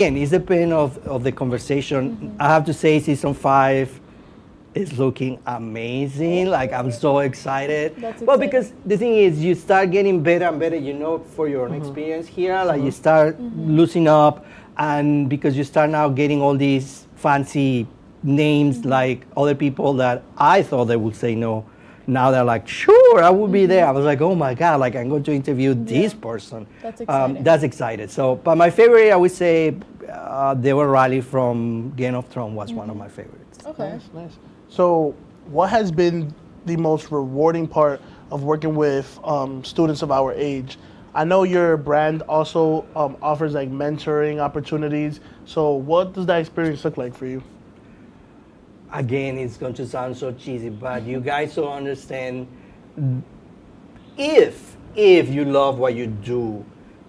again, it's depending of the conversation. I have to say season 5 is looking amazing. Like I'm so excited. That's Well, exciting. because the thing is, you start getting better and better. For your own experience here, like you start loosening up, and because you start now getting all these fancy names, like other people that I thought they would say no. Now they're like, sure, I will be there. I was like, oh my God, like I'm going to interview this person. That's exciting. That's excited. So, but my favorite, I would say, Deborah Riley from Game of Thrones was one of my favorites. Okay. Nice. So, what has been the most rewarding part of working with students of our age? I know your brand also offers like mentoring opportunities. So, what does that experience look like for you? Again, it's going to sound so cheesy, but you guys don't understand. If you love what you do,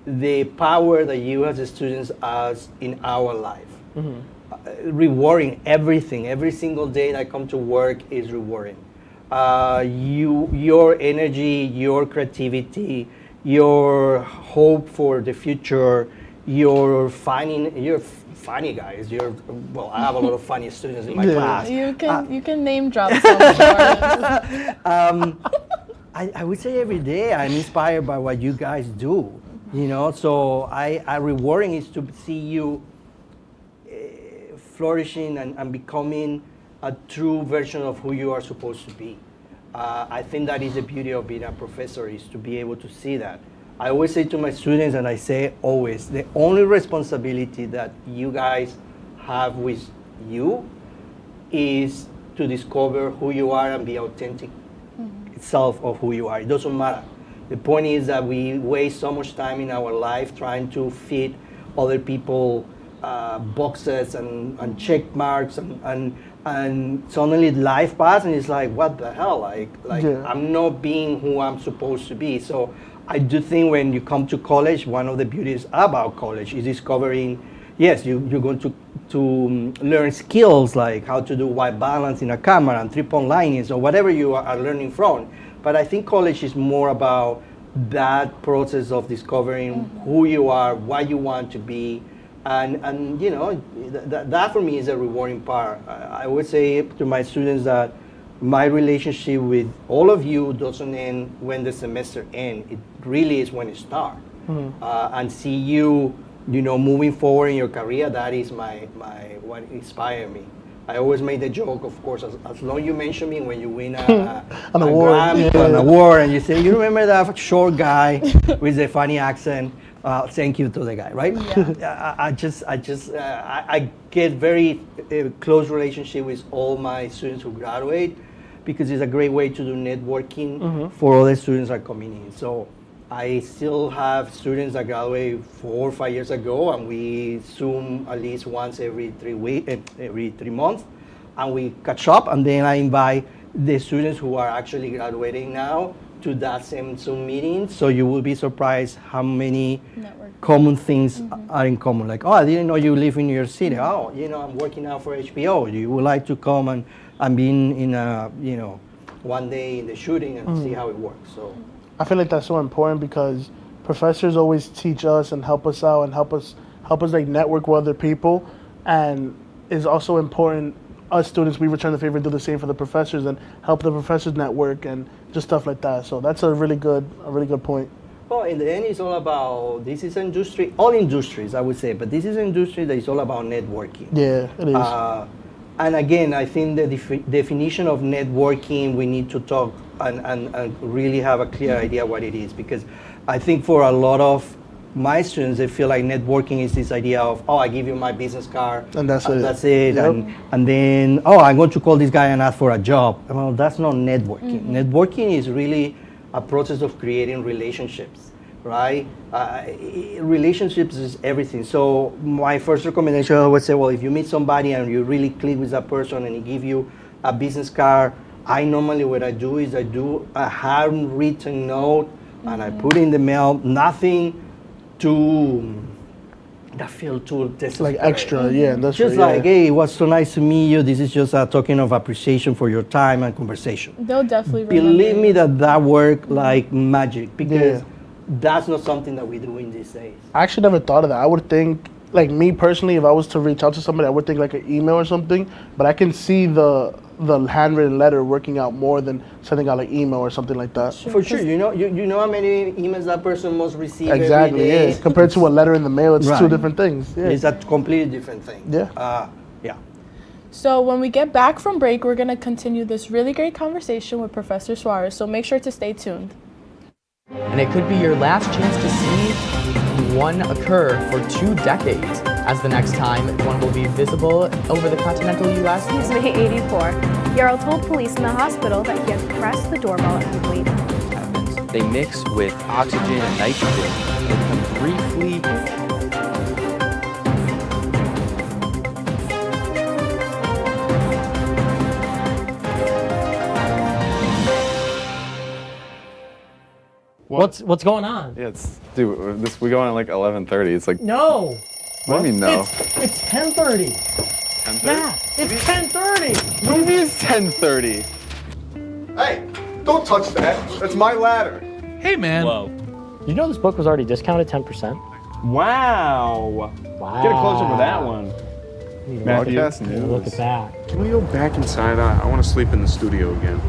the power that you as a students has in our life, rewarding everything. Every single day that I come to work is rewarding. Your energy, your creativity, your hope for the future, you're funny guys. I have a lot of funny students in my class. You can name drop some. Jordan. I would say every day I'm inspired by what you guys do. So I rewarding is to see you flourishing and becoming a true version of who you are supposed to be. I think that is the beauty of being a professor, is to be able to see that. I always say to my students, and I say always, the only responsibility that you guys have with you is to discover who you are and be authentic self of who you are. It doesn't matter. The point is that we waste so much time in our life trying to fit other people boxes and check marks and suddenly life passes and it's like, what the hell? Like I'm not being who I'm supposed to be. So I do think when you come to college, one of the beauties about college is discovering, yes, you're going to learn skills like how to do white balance in a camera and 3-point linings or whatever you are learning from. But I think college is more about that process of discovering who you are, what you want to be, and that for me is a rewarding part. I would say to my students that my relationship with all of you doesn't end when the semester ends. It really is when it starts. And see you, moving forward in your career. That is my what inspired me. I always made the joke, of course, as long as you mention me when you win an award, and you say, you remember that short guy with the funny accent? Thank you to the guy, right? Yeah. I get very close relationship with all my students who graduate because it's a great way to do networking for other students that are coming in. So I still have students that graduated 4 or 5 years ago, and we Zoom at least once every 3 months, and we catch up, and then I invite the students who are actually graduating now to that same Zoom meeting. So you will be surprised how many common things are in common. Like, oh, I didn't know you live in New York City. Oh, I'm working now for HBO. You would like to come and be in a, one day in the shooting and see how it works. So I feel like that's so important because professors always teach us and help us out and help us like network with other people, and it's also important. Us students, we return the favor, do the same for the professors, and help the professors network and just stuff like that. So that's a really good point. Well, in the end, it's all about, this is industry, all industries, I would say, but this is an industry that is all about networking. Yeah, it is. And again, I think the definition of networking, we need to talk and really have a clear idea what it is, because I think for a lot of my students, they feel like networking is this idea of, I give you my business card, and that's it. Yep. And then, I'm going to call this guy and ask for a job. Well, that's not networking. Networking is really a process of creating relationships, right? Relationships is everything. So my first recommendation, I would say, well, if you meet somebody and you really click with that person and he give you a business card, what I do is I do a handwritten note and I put in the mail, nothing that feel too desperate. Like extra, yeah. That's just like, hey, it was so nice to meet you. This is just a token of appreciation for your time and conversation. They'll definitely believe me that work like magic, because that's not something that we do in these days. I actually never thought of that. I would think like me personally, if I was to reach out to somebody, I would think like an email or something. But I can see the handwritten letter working out more than sending out an email or something like that. For sure, you know how many emails that person must receive Exactly. every day. Yeah. Compared to a letter in the mail, it's Right. two different things. Yeah. It's a completely different thing. Yeah. Yeah. So when we get back from break, we're going to continue this really great conversation with Professor Suarez. So make sure to stay tuned. And it could be your last chance to see one occur for 2 decades, as the next time one will be visible over the continental U.S. He's May 84. Yarrow told police in the hospital that he had pressed the doorbell and waited. They mix with oxygen and nitrogen and become briefly What's going on? Yeah, we go on at like 11:30. It's like No. What do you mean no? It's 10:30. 10:30? Yeah, it's 10:30. What do you mean it's 10:30? Hey, don't touch that. That's my ladder. Hey, man. Whoa. You know this book was already discounted 10%? Wow. Wow. Get a close up of that one. Matthew. Broadcast news. Look at that. Can we go back inside? I want to sleep in the studio again.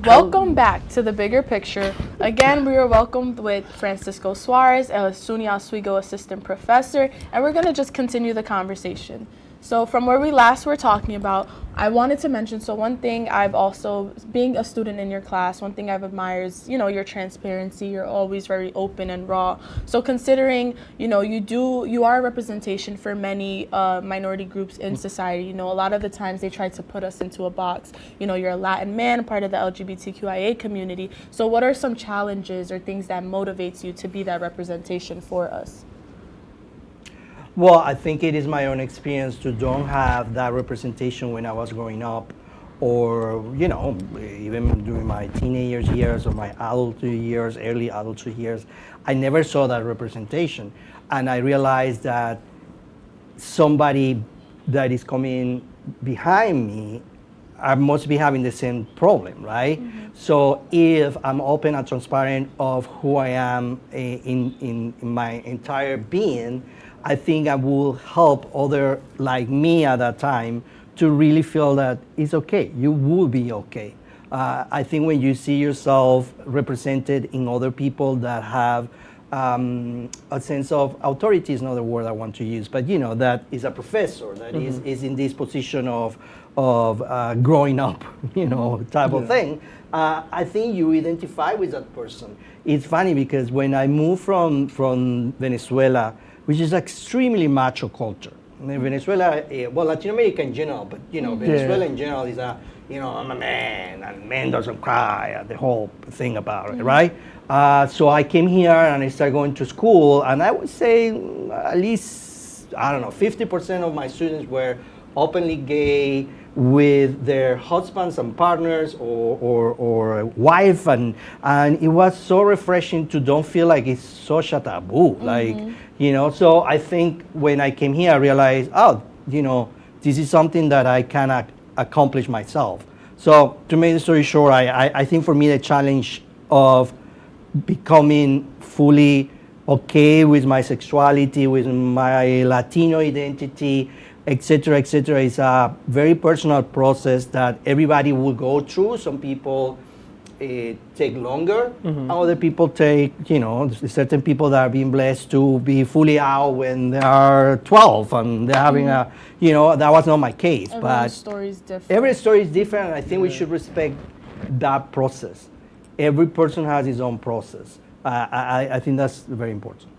Welcome back to The Bigger Picture. Again, we are welcomed with Francisco Suarez, a SUNY Oswego assistant professor, and we're going to just continue the conversation. So from where we last were talking about, I wanted to mention, so one thing I've also, being a student in your class, one thing I've admired is, your transparency. You're always very open and raw. So considering, you are a representation for many minority groups in society. A lot of the times they try to put us into a box. You're a Latin man, part of the LGBTQIA community. So what are some challenges or things that motivates you to be that representation for us? Well, I think it is my own experience to don't have that representation when I was growing up, or even during my teenage years or my adulthood years, early adulthood years. I never saw that representation, and I realized that somebody that is coming behind me, I must be having the same problem, right? Mm-hmm. So if I'm open and transparent of who I am in my entire being, I think I will help other like me at that time to really feel that it's okay. You will be okay. I think when you see yourself represented in other people that have a sense of authority is not the word I want to use, but that is a professor that mm-hmm. is in this position of growing up, type of thing. I think you identify with that person. It's funny because when I moved from Venezuela, which is extremely macho culture. Venezuela, Latin America in general, but Venezuela in general is I'm a man and man doesn't cry, the whole thing about it, right? So I came here and I started going to school, and I would say at least 50% of my students were openly gay with their husbands and partners or wife, and it was so refreshing to don't feel like it's such a taboo, mm-hmm. So I think when I came here I realized, this is something that I can accomplish myself. So to make the story short, I think for me the challenge of becoming fully okay with my sexuality, with my Latino identity, etc., is a very personal process that everybody will go through. Some people take longer. Mm-hmm. Other people take, certain people that are being blessed to be fully out when they are 12 and they're having mm-hmm. That was not my case. Every story is different. Every story is different, and I think we should respect that process. Every person has his own process. I think that's very important.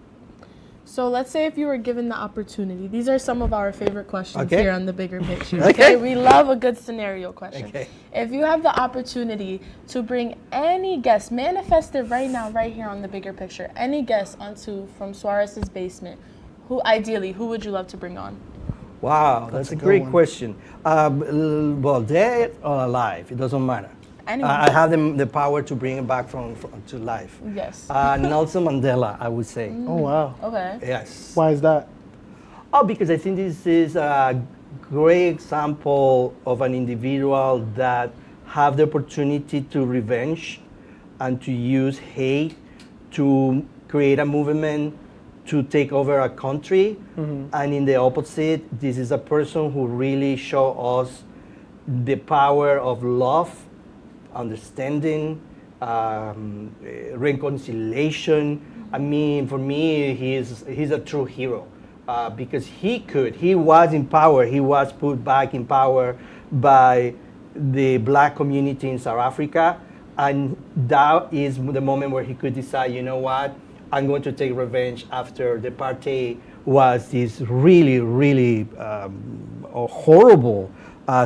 So let's say if you were given the opportunity, these are some of our favorite questions here on The Bigger Picture. Okay. We love a good scenario question. Okay. If you have the opportunity to bring any guest, manifest it right now, right here on The Bigger Picture, any guest from Suarez's basement, who would you love to bring on? Wow, that's a great question. Well, dead or alive, it doesn't matter. I have the power to bring him back to life. Yes. Nelson Mandela, I would say. Oh, wow. Okay. Yes. Why is that? Oh, because I think this is a great example of an individual that have the opportunity to revenge and to use hate to create a movement to take over a country. And in the opposite, this is a person who really showed us the power of love, understanding, reconciliation. I mean, for me, he's a true hero because he was in power. He was put back in power by the black community in South Africa. And that is the moment where he could decide, you know what, I'm going to take revenge after the apartheid was this really, really a horrible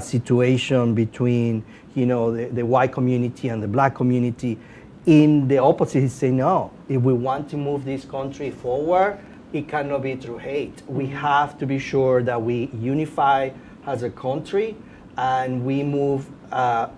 situation between, the white community and the black community. In the opposite, he said, no, if we want to move this country forward, it cannot be through hate. We have to be sure that we unify as a country and we move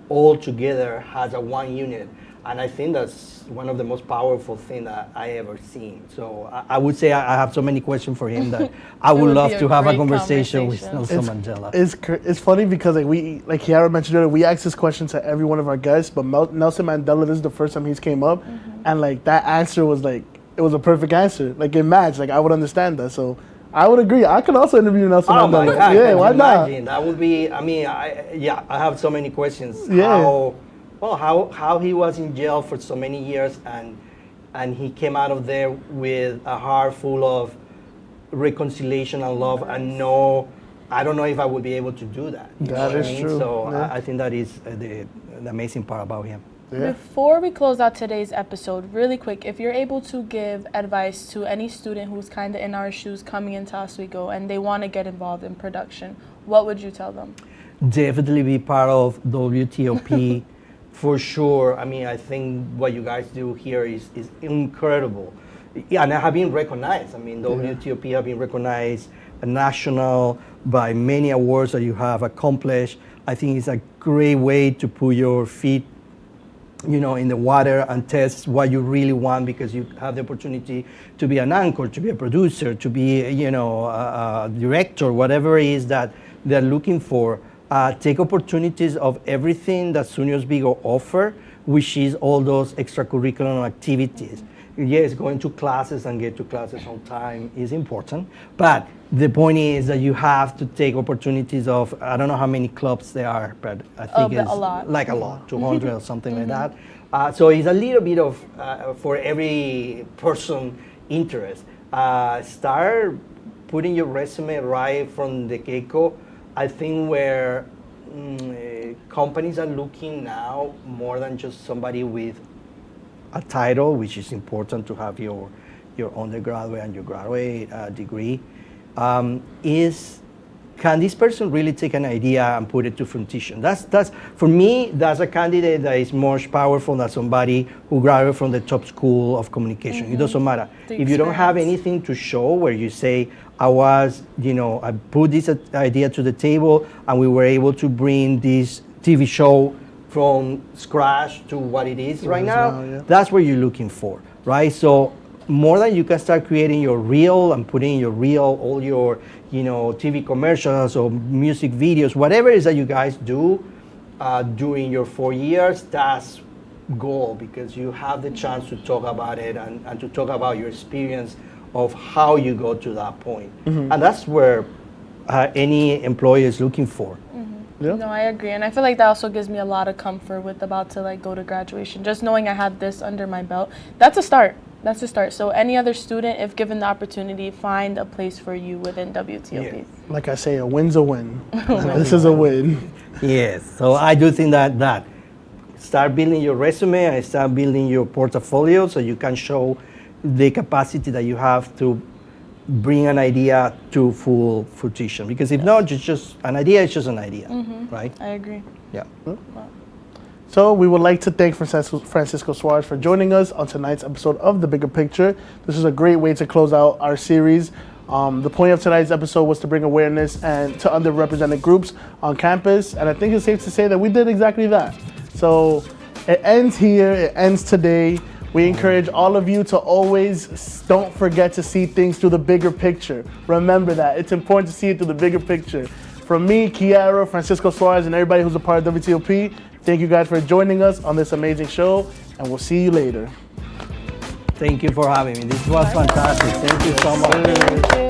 all together as a one unit. And I think that's one of the most powerful things that I ever seen. So I would say I have so many questions for him that I would love to have a conversation with Nelson Mandela. It's funny because like Kiara mentioned earlier, we ask this question to every one of our guests, but Nelson Mandela, this is the first time he's came up, and like that answer was like, it was a perfect answer. Like it matched, like I would understand that. So I would agree. I could also interview Nelson Mandela. My God, yeah, why not? That would be, I have so many questions. Yeah. How he was in jail for so many years and he came out of there with a heart full of reconciliation and love and I don't know if I would be able to do that. That is true. So I think that is the amazing part about him. Yeah. Before we close out today's episode, really quick, if you're able to give advice to any student who's kind of in our shoes coming into Oswego and they want to get involved in production, what would you tell them? Definitely be part of WTOP. For sure. I think what you guys do here is incredible. Yeah, and I have been recognized. WTOP have been recognized national by many awards that you have accomplished. I think it's a great way to put your feet, in the water and test what you really want because you have the opportunity to be an anchor, to be a producer, to be, a director, whatever it is that they're looking for. Take opportunities of everything that SUNY Oswego offer, which is all those extracurricular activities. Yes, going to classes and get to classes on time is important, but the point is that you have to take opportunities of, I don't know how many clubs there are, but I think it's a lot. Like a lot, 200 or something like that. So it's a little bit of, for every person interest. Start putting your resume right from the get-go. I think where companies are looking now more than just somebody with a title, which is important to have your undergraduate and your graduate degree, is can this person really take an idea and put it to fruition? That's for me, that's a candidate that is more powerful than somebody who graduated from the top school of communication. It doesn't matter. If you don't have anything to show where you say, I put this idea to the table and we were able to bring this TV show from scratch to what it is right now, that's what you're looking for, right? So more than you can start creating your reel and putting in your reel all your TV commercials or music videos, whatever it is that you guys do during your 4 years, that's goal because you have the chance to talk about it and to talk about your experience of how you go to that point. And that's where any employer is looking for. Yeah. No, I agree. And I feel like that also gives me a lot of comfort with about to go to graduation. Just knowing I have this under my belt, that's a start. That's a start. So any other student, if given the opportunity, find a place for you within WTOP. Yeah. Like I say, a win's a win. This is a win. Yes. So I do think that start building your resume and start building your portfolio so you can show the capacity that you have to bring an idea to full fruition. Because if not, it's just an idea, it's just an idea, right? I agree. Yeah. Wow. So we would like to thank Francisco Suarez for joining us on tonight's episode of The Bigger Picture. This is a great way to close out our series. The point of tonight's episode was to bring awareness and to underrepresented groups on campus, and I think it's safe to say that we did exactly that. So it ends here, it ends today. We encourage all of you to always don't forget to see things through the bigger picture. Remember that. It's important to see it through the bigger picture. From me, Kiara, Francisco Suarez, and everybody who's a part of WTOP, thank you guys for joining us on this amazing show, and we'll see you later. Thank you for having me. This was fantastic. Thank you so much. Thank you.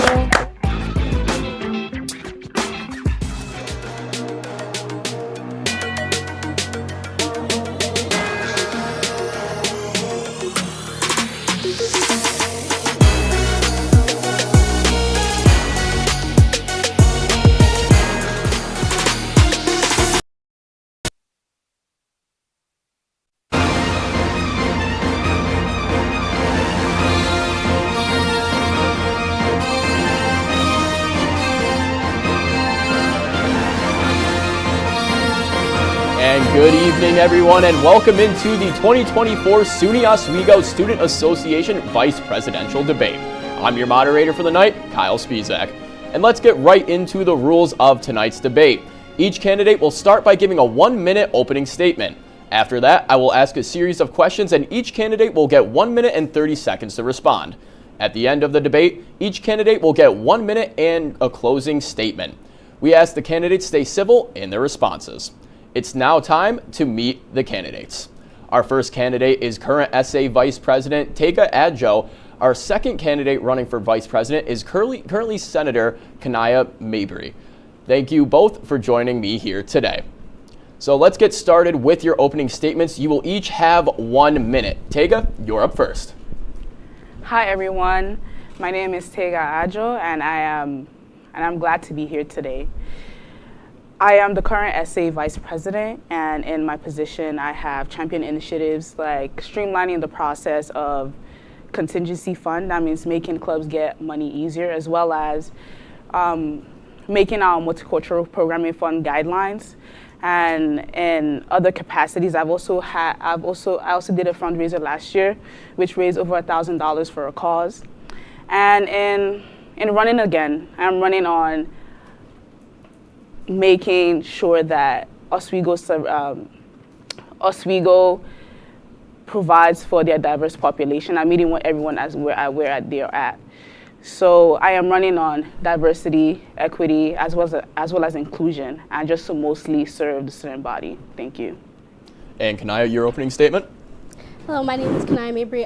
And good evening, everyone, and welcome into the 2024 SUNY Oswego Student Association Vice Presidential Debate. I'm your moderator for the night, Kyle Spizak. And let's get right into the rules of tonight's debate. Each candidate will start by giving a 1-minute opening statement. After that, I will ask a series of questions and each candidate will get 1 minute and 30 seconds to respond. At the end of the debate, each candidate will get 1 minute and a closing statement. We ask the candidates stay civil in their responses. It's now time to meet the candidates. Our first candidate is current SA Vice President Tega Adjoh. Our second candidate running for Vice President is currently Senator Kinaya Mabry. Thank you both for joining me here today. So let's get started with your opening statements. You will each have 1 minute. Tega, you're up first. Hi everyone, my name is Tega Adjoh and I'm glad to be here today. I am the current SA Vice President, and in my position I have championed initiatives like streamlining the process of contingency fund. That means making clubs get money easier, as well as making our multicultural programming fund guidelines. And in other capacities, I also did a fundraiser last year, which raised over $1,000 for a cause. And in running again, I'm running on making sure that Oswego provides for their diverse population. I'm meeting with everyone as where they're at. So I am running on diversity, equity, as well as inclusion, and just to mostly serve the student body. Thank you. And Kinaya, your opening statement? Hello, my name is Kinaya Mabry.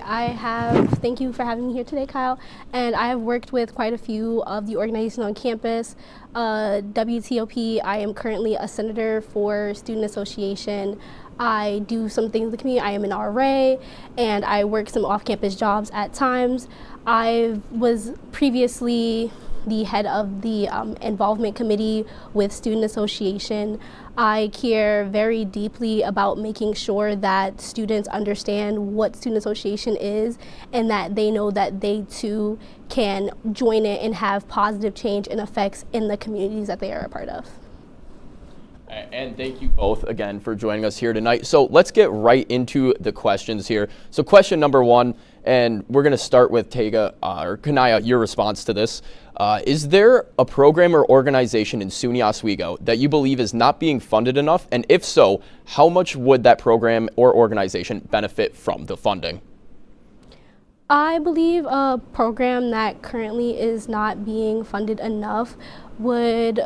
Thank you for having me here today, Kyle. And I have worked with quite a few of the organizations on campus. WTOP, I am currently a senator for Student Association. I do some things in the community. I am an RA, and I work some off-campus jobs at times. I was previously the head of the involvement committee with Student Association. I care very deeply about making sure that students understand what Student Association is and that they know that they too can join it and have positive change and effects in the communities that they are a part of. And thank you both again for joining us here tonight. So let's get right into the questions here. So question number one, and we're going to start with Tega, or Kinaya, your response to this. Is there a program or organization in SUNY Oswego that you believe is not being funded enough? And if so, how much would that program or organization benefit from the funding? I believe a program that currently is not being funded enough would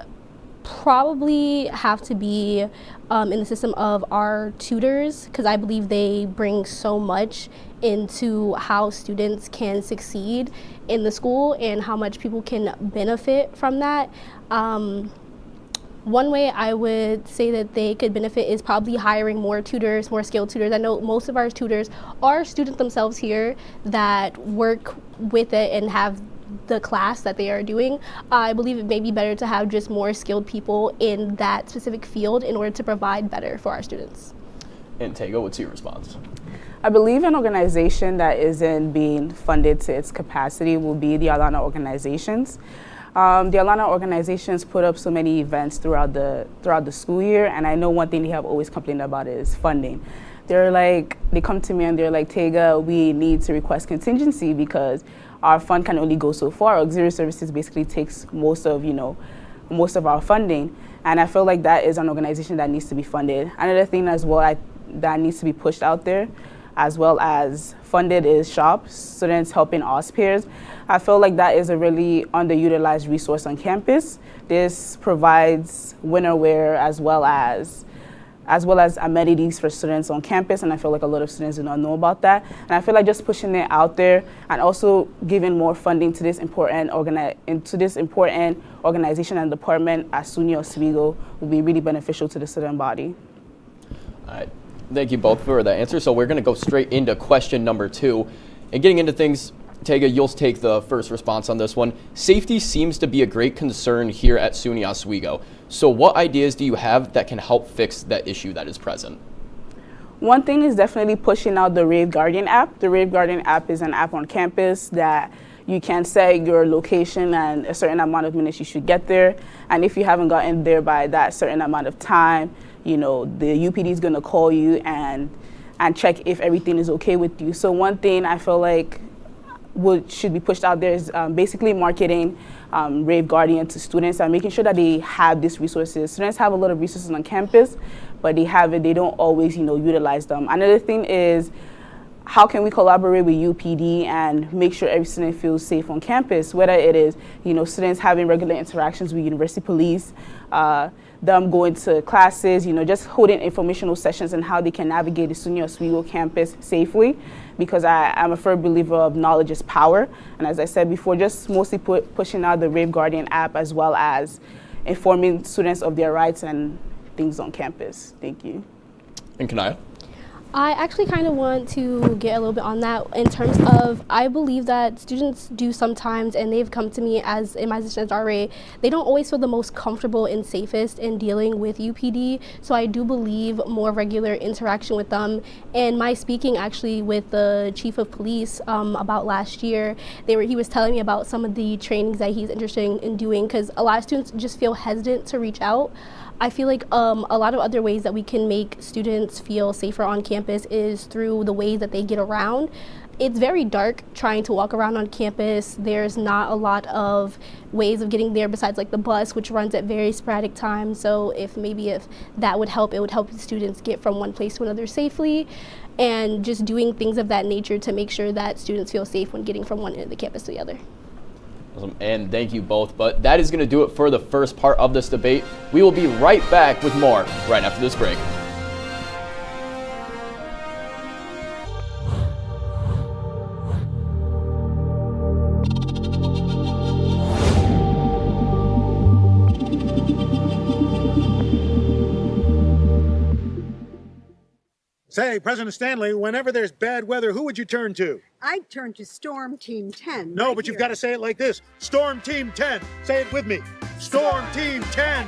probably have to be in the system of our tutors, because I believe they bring so much into how students can succeed in the school and how much people can benefit from that. One way I would say that they could benefit is probably hiring more tutors, more skilled tutors. I know most of our tutors are students themselves here that work with it and have the class that they are doing. I believe it may be better to have just more skilled people in that specific field in order to provide better for our students. And Tega, what's your response? I believe an organization that isn't being funded to its capacity will be the Alana organizations. The Alana organizations put up so many events throughout the school year, and I know one thing they have always complained about is funding. They come to me and they're like, Tega, we need to request contingency because our fund can only go so far. Auxiliary services basically takes most of our funding, and I feel like that is an organization that needs to be funded. Another thing as well that needs to be pushed out there, as well as funded, is SHOP, Students Helping Us Peers. I feel like that is a really underutilized resource on campus. This provides winter wear as well as as well as amenities for students on campus, and I feel like a lot of students do not know about that. And I feel like just pushing it out there and also giving more funding to this important organization and department at SUNY Oswego will be really beneficial to the student body. All right, thank you both for that answer. So we're going to go straight into question number 2. And getting into things, Tega, you'll take the first response on this one. Safety seems to be a great concern here at SUNY Oswego. So what ideas do you have that can help fix that issue that is present? One thing is definitely pushing out the Rave Guardian app. The Rave Guardian app is an app on campus that you can set your location and a certain amount of minutes you should get there. And if you haven't gotten there by that certain amount of time, you know, the UPD is going to call you and check if everything is okay with you. So one thing I feel like what should be pushed out there is basically marketing Rave Guardian to students and making sure that they have these resources. Students have a lot of resources on campus, but they don't always, utilize them. Another thing is, how can we collaborate with UPD and make sure every student feels safe on campus, whether it is, students having regular interactions with university police, them going to classes, just holding informational sessions on how they can navigate the SUNY Oswego campus safely, because I'm a firm believer of knowledge is power. And as I said before, just mostly pushing out the Rave Guardian app as well as informing students of their rights and things on campus. Thank you. And Kinaya? I actually kind of want to get a little bit on that in terms of, I believe that students do sometimes, and they've come to me as in my position as RA, they don't always feel the most comfortable and safest in dealing with UPD. So I do believe more regular interaction with them. And my speaking actually with the chief of police about last year, he was telling me about some of the trainings that he's interested in doing, because a lot of students just feel hesitant to reach out. I feel like a lot of other ways that we can make students feel safer on campus is through the ways that they get around. It's very dark trying to walk around on campus. There's not a lot of ways of getting there besides like the bus, which runs at very sporadic times. So if that would help, it would help students get from one place to another safely, and just doing things of that nature to make sure that students feel safe when getting from one end of the campus to the other. Awesome. And thank you both. But that is going to do it for the first part of this debate. We will be right back with more right after this break. Say, President Stanley, whenever there's bad weather, who would you turn to? I'd turn to Storm Team 10. No, but you've got to say it like this. Storm Team 10. Say it with me. Storm Team 10.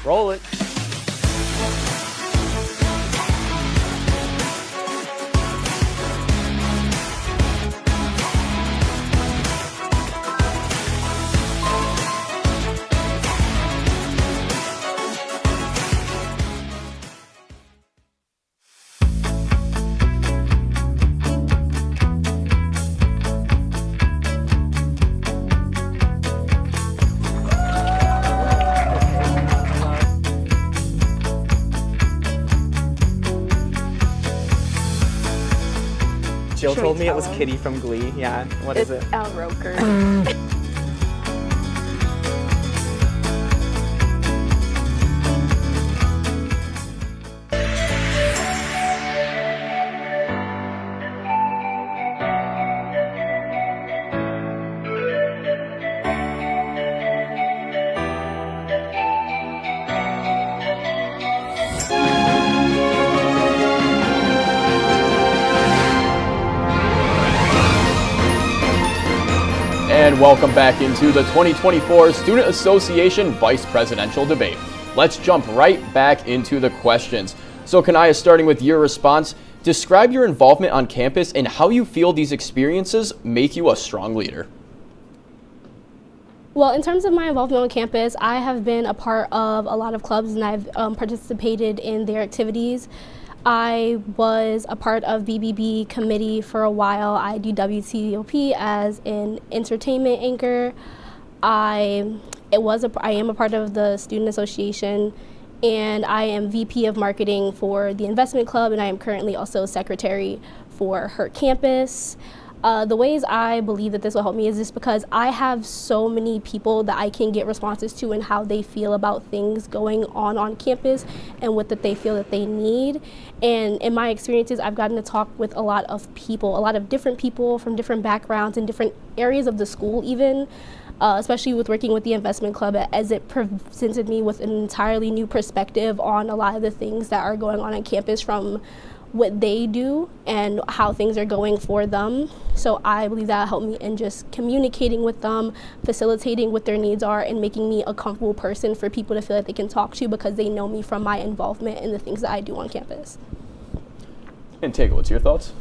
Roll it. Jill told me it was Kitty from Glee. Yeah, what is it? Al Roker. And welcome back into the 2024 Student Association Vice Presidential Debate. Let's jump right back into the questions. So Kinaya, starting with your response, describe your involvement on campus and how you feel these experiences make you a strong leader. Well, in terms of my involvement on campus, I have been a part of a lot of clubs and I've participated in their activities. I was a part of BBB committee for a while. I do WTOP as an entertainment anchor. I am a part of the student association, and I am VP of marketing for the investment club, and I am currently also secretary for her campus. The ways I believe that this will help me is just because I have so many people that I can get responses to and how they feel about things going on campus and what that they feel that they need. And in my experiences, I've gotten to talk with a lot of people, a lot of different people from different backgrounds and different areas of the school even, especially with working with the investment club, as it presented me with an entirely new perspective on a lot of the things that are going on campus from what they do and how things are going for them. So I believe that helped me in just communicating with them, facilitating what their needs are, and making me a comfortable person for people to feel like they can talk to because they know me from my involvement in the things that I do on campus. And Tega, what's your thoughts?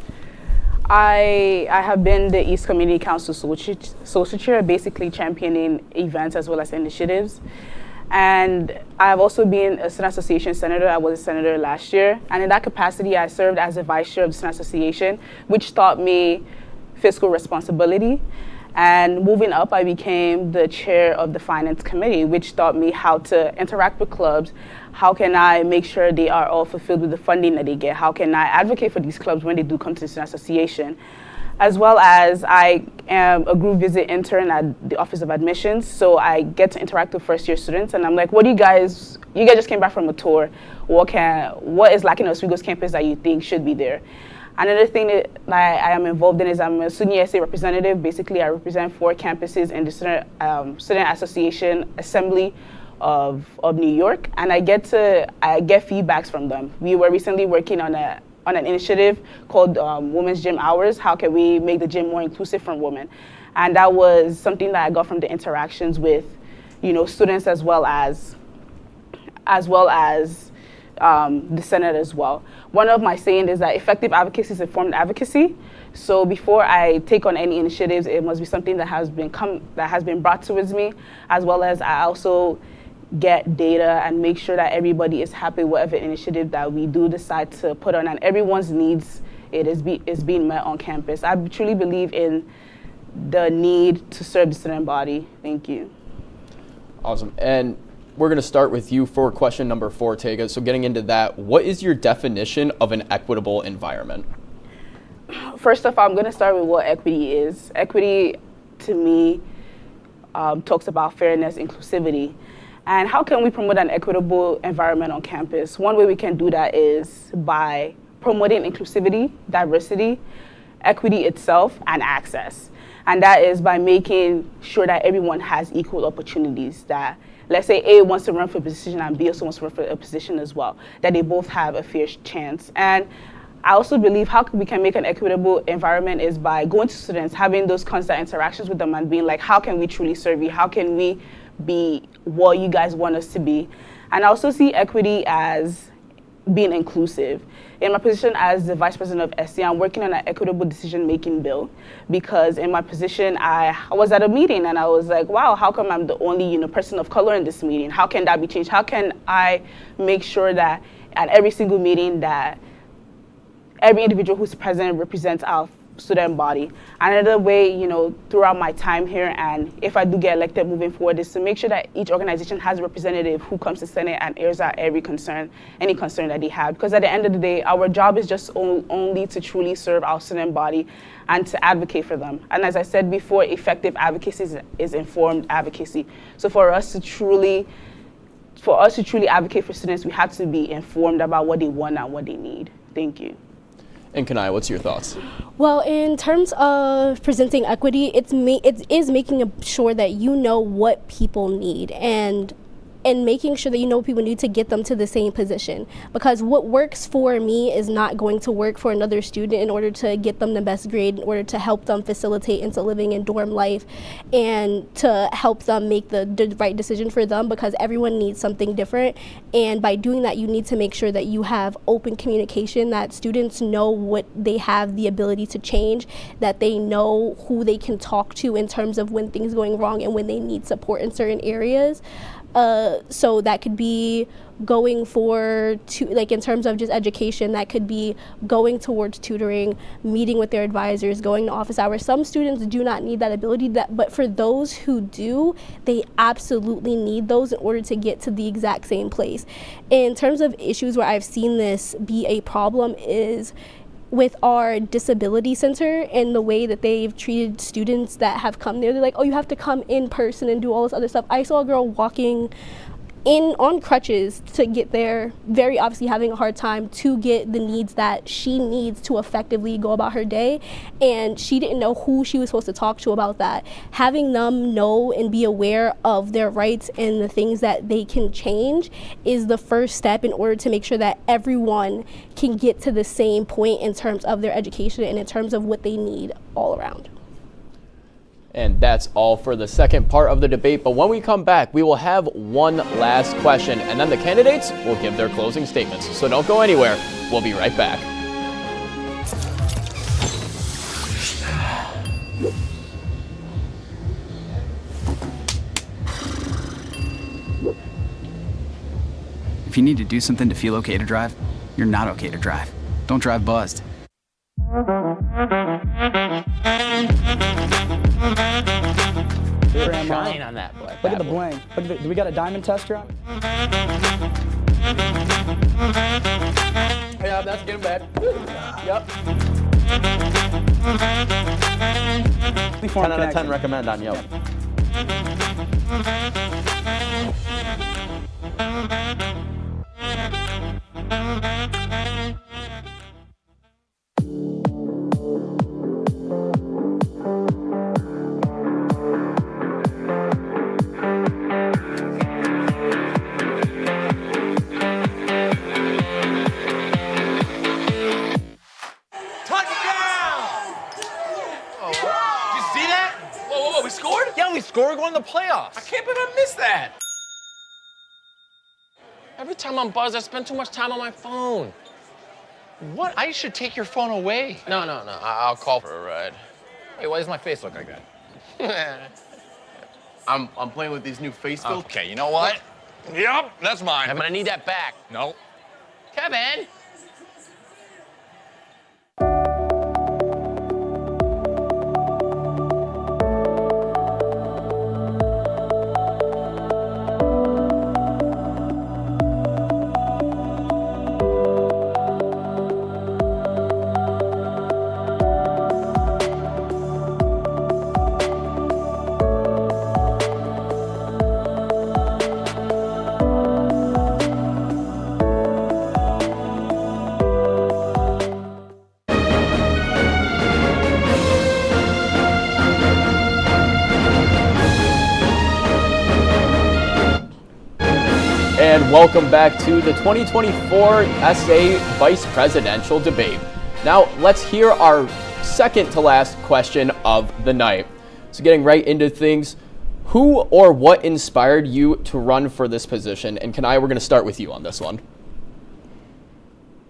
I have been the East Community Council social chair, basically championing events as well as initiatives. And I've also been a Student Association senator. I was a senator last year. And in that capacity, I served as a vice chair of the Student Association, which taught me fiscal responsibility. And moving up, I became the chair of the finance committee, which taught me how to interact with clubs. How can I make sure they are all fulfilled with the funding that they get? How can I advocate for these clubs when they do come to the Student Association? As well as I am a group visit intern at the Office of Admissions, so I get to interact with first-year students, and I'm like, what do you guys just came back from a tour. What is lacking on Oswego's campus that you think should be there? Another thing that I am involved in is I'm a SUNY SA representative. Basically, I represent 4 campuses in the Student Association Assembly of New York, and I get feedbacks from them. We were recently working on an initiative called Women's Gym Hours. How can we make the gym more inclusive for women? And that was something that I got from the interactions with, students as well as the Senate as well. One of my saying is that effective advocacy is informed advocacy. So before I take on any initiatives, it must be something that has been brought towards me, as well as I also get data and make sure that everybody is happy with whatever initiative that we do decide to put on, and everyone's needs is being met on campus. I truly believe in the need to serve the student body. Thank you. Awesome. And we're going to start with you for question number 4, Tega. So getting into that, what is your definition of an equitable environment? First off, I'm going to start with what equity is. Equity, to me, talks about fairness, inclusivity. And how can we promote an equitable environment on campus? One way we can do that is by promoting inclusivity, diversity, equity itself, and access. And that is by making sure that everyone has equal opportunities, that let's say A wants to run for a position and B also wants to run for a position as well, that they both have a fair chance. And I also believe how we can make an equitable environment is by going to students, having those constant interactions with them and being like, how can we truly serve you? How can we be what you guys want us to be? And I also see equity as being inclusive. In my position as the Vice President of SC, I'm working on an equitable decision-making bill, because in my position, I was at a meeting and I was like, wow, how come I'm the only person of color in this meeting? How can that be changed? How can I make sure that at every single meeting that every individual who's present represents our student body? Another way, throughout my time here, and if I do get elected moving forward, is to make sure that each organization has a representative who comes to Senate and airs out any concern that they have. Because at the end of the day, our job is just only to truly serve our student body and to advocate for them. And as I said before, effective advocacy is informed advocacy. So for us to truly advocate for students, we have to be informed about what they want and what they need. Thank you. And Kinaya, what's your thoughts? Well, in terms of presenting equity, it is making sure that you know what people need. And and making sure that you know what people need to get them to the same position. Because what works for me is not going to work for another student in order to get them the best grade, in order to help them facilitate into living in dorm life, and to help them make the right decision for them, because everyone needs something different. And by doing that, you need to make sure that you have open communication, that students know what they have the ability to change, that they know who they can talk to in terms of when things are going wrong and when they need support in certain areas. So that could be going like in terms of just education, that could be going towards tutoring, meeting with their advisors, going to office hours. Some students do not need that ability, but for those who do, they absolutely need those in order to get to the exact same place. In terms of issues where I've seen this be a problem is with our disability center and the way that they've treated students that have come there. They're like, oh, you have to come in person and do all this other stuff. I saw a girl walking in on crutches to get there, very obviously having a hard time to get the needs that she needs to effectively go about her day, and she didn't know who she was supposed to talk to about that. Having them know and be aware of their rights and the things that they can change is the first step in order to make sure that everyone can get to the same point in terms of their education and in terms of what they need all around. And that's all for the second part of the debate. But when we come back, we will have one last question, and then the candidates will give their closing statements. So don't go anywhere. We'll be right back. If you need to do something to feel okay to drive, you're not okay to drive. Don't drive buzzed. Shine on that black. Look at the bling. Do we got a diamond tester on? Yeah, that's getting bad. Yep. 10 out of 10 recommend on Yelp. We're going to the playoffs. I can't believe I missed that. Every time I'm buzzed, I spend too much time on my phone. What? I should take your phone away. No. I'll call for a ride. Wait, why does my face look like that? I'm playing with these new face filters. Okay, you know what? Yep, that's mine. I'm gonna need that back. No. Kevin! And welcome back to the 2024 SA Vice Presidential Debate. Now, let's hear our second to last question of the night. So getting right into things, who or what inspired you to run for this position? And Kinaya, we're going to start with you on this one.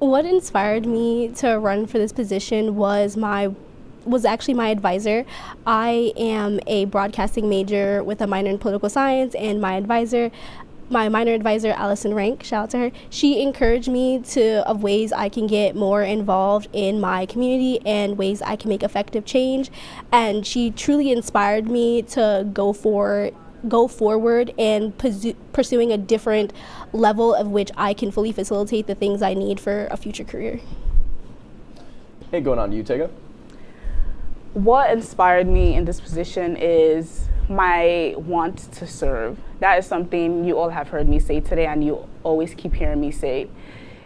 What inspired me to run for this position was actually my advisor. I am a broadcasting major with a minor in political science, and my minor advisor, Allison Rank, shout out to her, she encouraged me of ways I can get more involved in my community and ways I can make effective change. And she truly inspired me to go forward and pursuing a different level of which I can fully facilitate the things I need for a future career. Hey, going on to you, Tega. What inspired me in this position is my want to serve. That is something you all have heard me say today, and you always keep hearing me say.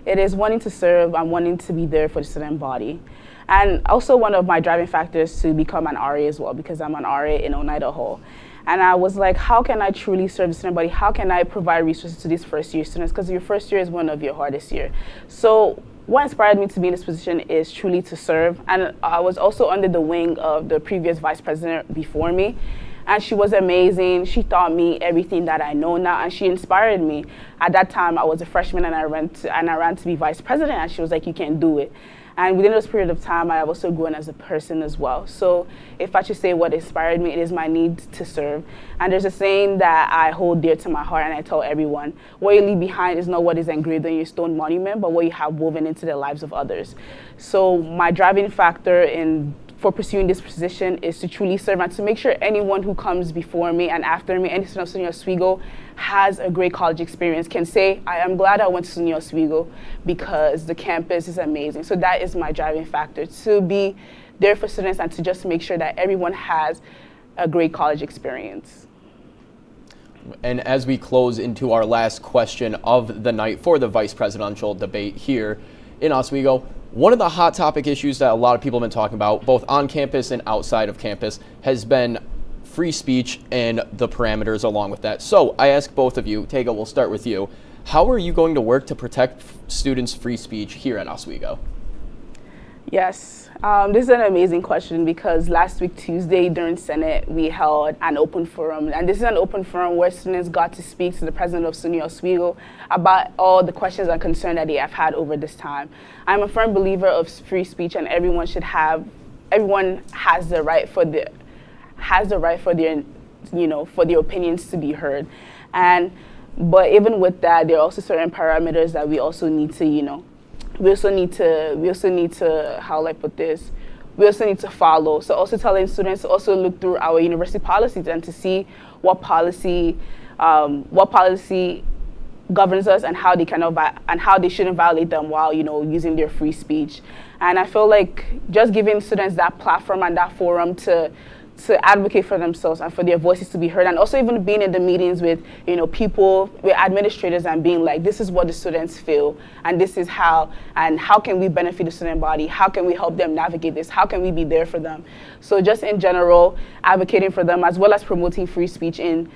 It is wanting to serve and wanting to be there for the student body. And also one of my driving factors to become an RA as well, because I'm an RA in Oneida Hall. And I was like, how can I truly serve the student body? How can I provide resources to these first-year students? Because your first year is one of your hardest years. So what inspired me to be in this position is truly to serve. And I was also under the wing of the previous vice president before me. And she was amazing. She taught me everything that I know now, and she inspired me. At that time, I was a freshman, and I ran to be vice president, and she was like, you can do it. And within this period of time, I have also grown as a person as well. So if I should say what inspired me, it is my need to serve. And there's a saying that I hold dear to my heart, and I tell everyone, what you leave behind is not what is engraved on your stone monument, but what you have woven into the lives of others. So my driving factor for pursuing this position is to truly serve and to make sure anyone who comes before me and after me, any student of SUNY Oswego, has a great college experience, can say, I am glad I went to SUNY Oswego because the campus is amazing. So that is my driving factor, to be there for students and to just make sure that everyone has a great college experience. And as we close into our last question of the night for the vice presidential debate here in Oswego, one of the hot topic issues that a lot of people have been talking about, both on campus and outside of campus, has been free speech and the parameters along with that. So I ask both of you, Tega, we'll start with you. How are you going to work to protect students' free speech here at Oswego? Yes, this is an amazing question because last week, Tuesday, during Senate, we held an open forum. And this is an open forum where students got to speak to the president of SUNY Oswego about all the questions and concerns that they have had over this time. I'm a firm believer of free speech, and everyone has the right for their opinions to be heard. But even with that, there are also certain parameters that we also need to, we also need to, how will I put this? We also need to follow. So also telling students to also look through our university policies and to see what policy governs us and how they shouldn't violate them while using their free speech. And I feel like just giving students that platform and that forum to advocate for themselves and for their voices to be heard, and also even being in the meetings with people, with administrators, and being like, this is what the students feel, and this is how can we benefit the student body, how can we help them navigate this, how can we be there for them. So just in general, advocating for them as well as promoting free speech in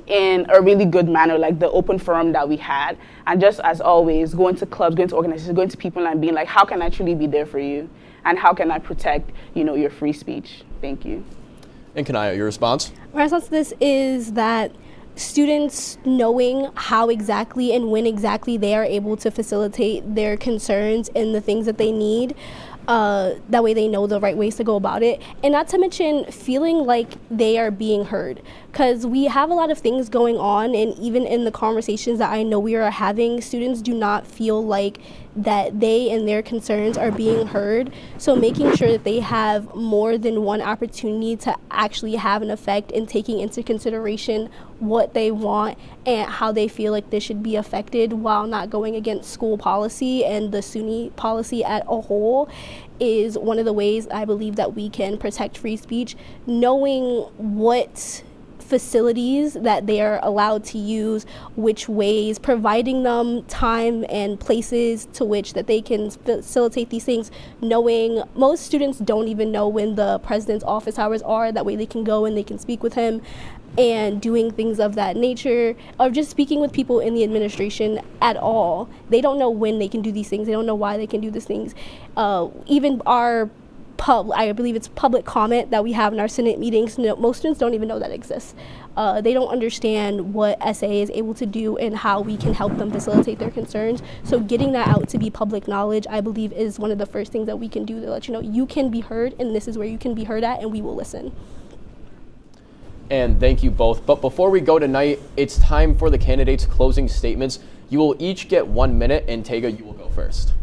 a really good manner, like the open forum that we had, and just as always, going to clubs, going to organizations, going to people and being like, how can I truly be there for you? And how can I protect, your free speech? Thank you. And Kinaya, your response? My response to this is that students knowing how exactly and when exactly they are able to facilitate their concerns and the things that they need, that way they know the right ways to go about it. And not to mention feeling like they are being heard. Because we have a lot of things going on, and even in the conversations that I know we are having, students do not feel like that they and their concerns are being heard. So making sure that they have more than one opportunity to actually have an effect in taking into consideration what they want and how they feel like this should be affected while not going against school policy and the SUNY policy at a whole is one of the ways I believe that we can protect free speech. Knowing what facilities that they are allowed to use, which ways, providing them time and places to which that they can facilitate these things, knowing most students don't even know when the president's office hours are, that way they can go and they can speak with him, and doing things of that nature, or just speaking with people in the administration at all. They don't know when they can do these things, they don't know why they can do these things. Even our I believe it's public comment that we have in our Senate meetings. Most students don't even know that exists. They don't understand what SA is able to do and how we can help them facilitate their concerns. So getting that out to be public knowledge, I believe, is one of the first things that we can do to let you know you can be heard, and this is where you can be heard at, and we will listen. And thank you both. But before we go tonight, it's time for the candidates' closing statements. You will each get 1 minute, and Tega, you will go first.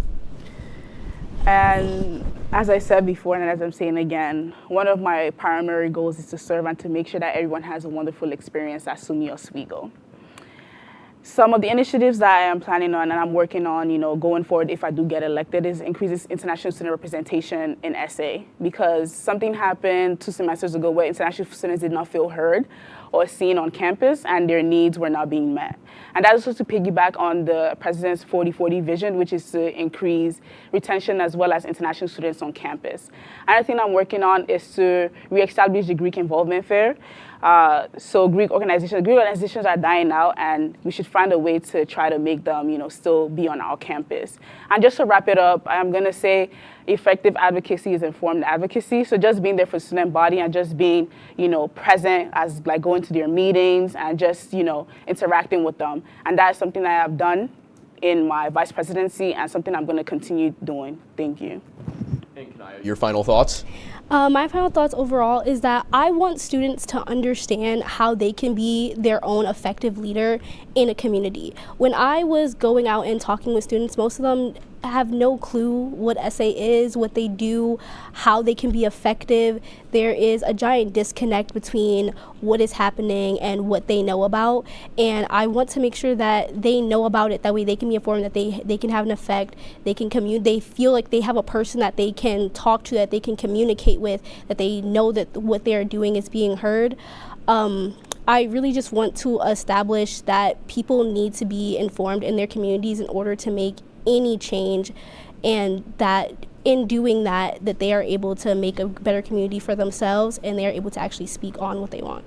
And as I said before, and as I'm saying again, one of my primary goals is to serve and to make sure that everyone has a wonderful experience at SUNY Oswego. Some of the initiatives that I am planning on and I'm working on, going forward if I do get elected is increases international student representation in SA, because something happened 2 semesters ago where international students did not feel heard or seen on campus and their needs were not being met. And that is also to piggyback on the President's 40-40 vision, which is to increase retention as well as international students on campus. Another thing I'm working on is to reestablish the Greek Involvement Fair. So Greek organizations are dying out, and we should find a way to try to make them, still be on our campus. And just to wrap it up, I'm going to say effective advocacy is informed advocacy. So just being there for the student body and just being, present as like going to their meetings and just, interacting with them. And that's something that I have done in my vice presidency and something I'm going to continue doing. Thank you. And Kinaya, your final thoughts? My final thoughts overall is that I want students to understand how they can be their own effective leader in a community. When I was going out and talking with students, most of them have no clue what SA is, what they do, how they can be effective. There is a giant disconnect between what is happening and what they know about, and I want to make sure that they know about it. That way they can be informed, that they can have an effect, they can they feel like they have a person that they can talk to, that they can communicate with, that they know that what they're doing is being heard. I really just want to establish that people need to be informed in their communities in order to make any change, and that in doing that they are able to make a better community for themselves and they are able to actually speak on what they want.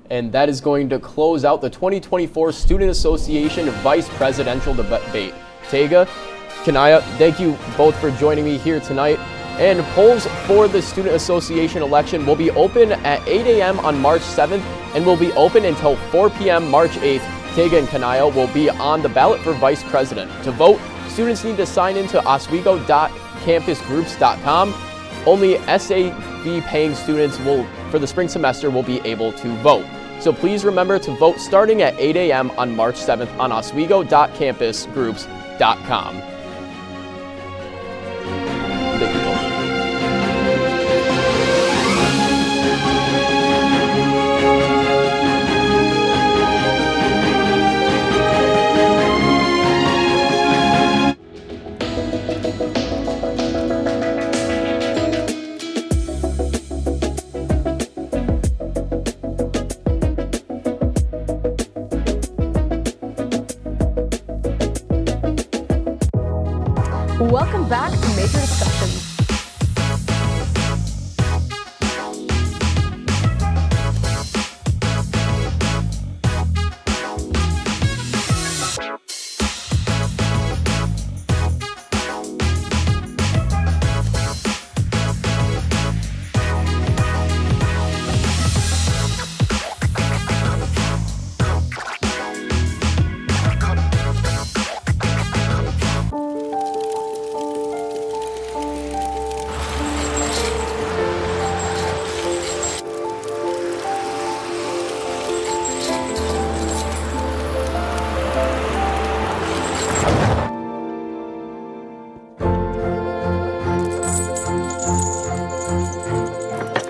And that is going to close out the 2024 Student Association Vice Presidential Debate. Tega, Kinaya, thank you both for joining me here tonight. And polls for the Student Association election will be open at 8 a.m. on March 7th and will be open until 4 p.m. March 8th. Tega and Kinaya will be on the ballot for vice president. To vote, students need to sign into oswego.campusgroups.com. Only SAV paying students for the spring semester will be able to vote. So please remember to vote starting at 8 a.m. on March 7th on oswego.campusgroups.com. Thank you both. Welcome back to Major Discussions.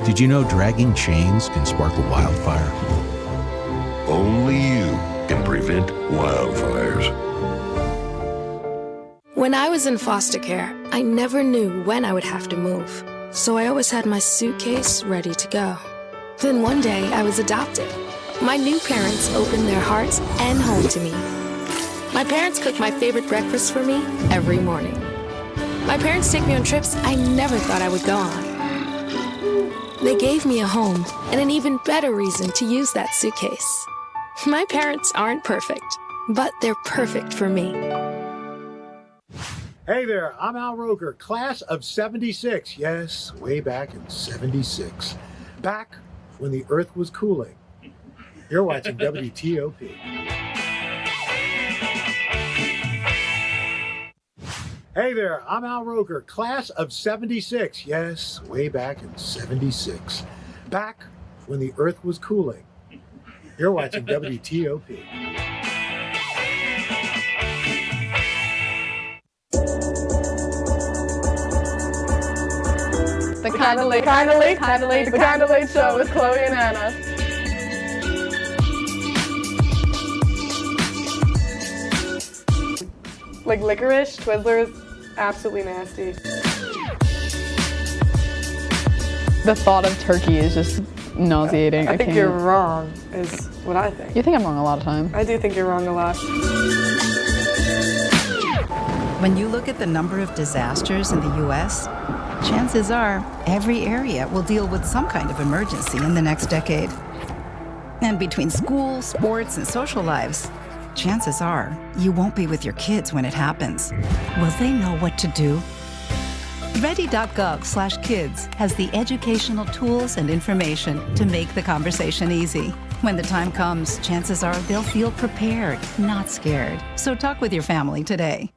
Did you know dragging chains can spark a wildfire? Only you can prevent wildfires. When I was in foster care, I never knew when I would have to move, so I always had my suitcase ready to go. Then one day, I was adopted. My new parents opened their hearts and home to me. My parents cook my favorite breakfast for me every morning. My parents take me on trips I never thought I would go on. They gave me a home and an even better reason to use that suitcase. My parents aren't perfect, but they're perfect for me. Hey there, I'm Al Roker, class of 76. Yes, way back in 76. Back when the earth was cooling. You're watching WTOP. Hey there, I'm Al Roker, class of 76. Yes, way back in 76. Back when the earth was cooling. You're watching WTOP. The Kinda Late Show with Chloe and Anna. Like licorice, Twizzlers, absolutely nasty. The thought of turkey is just nauseating. I think you're wrong, is what I think. You think I'm wrong a lot of time. I do think you're wrong a lot. When you look at the number of disasters in the U.S., chances are every area will deal with some kind of emergency in the next decade. And between school, sports, and social lives, chances are you won't be with your kids when it happens. Will they know what to do? Ready.gov/kids has the educational tools and information to make the conversation easy. When the time comes, chances are they'll feel prepared, not scared. So talk with your family today.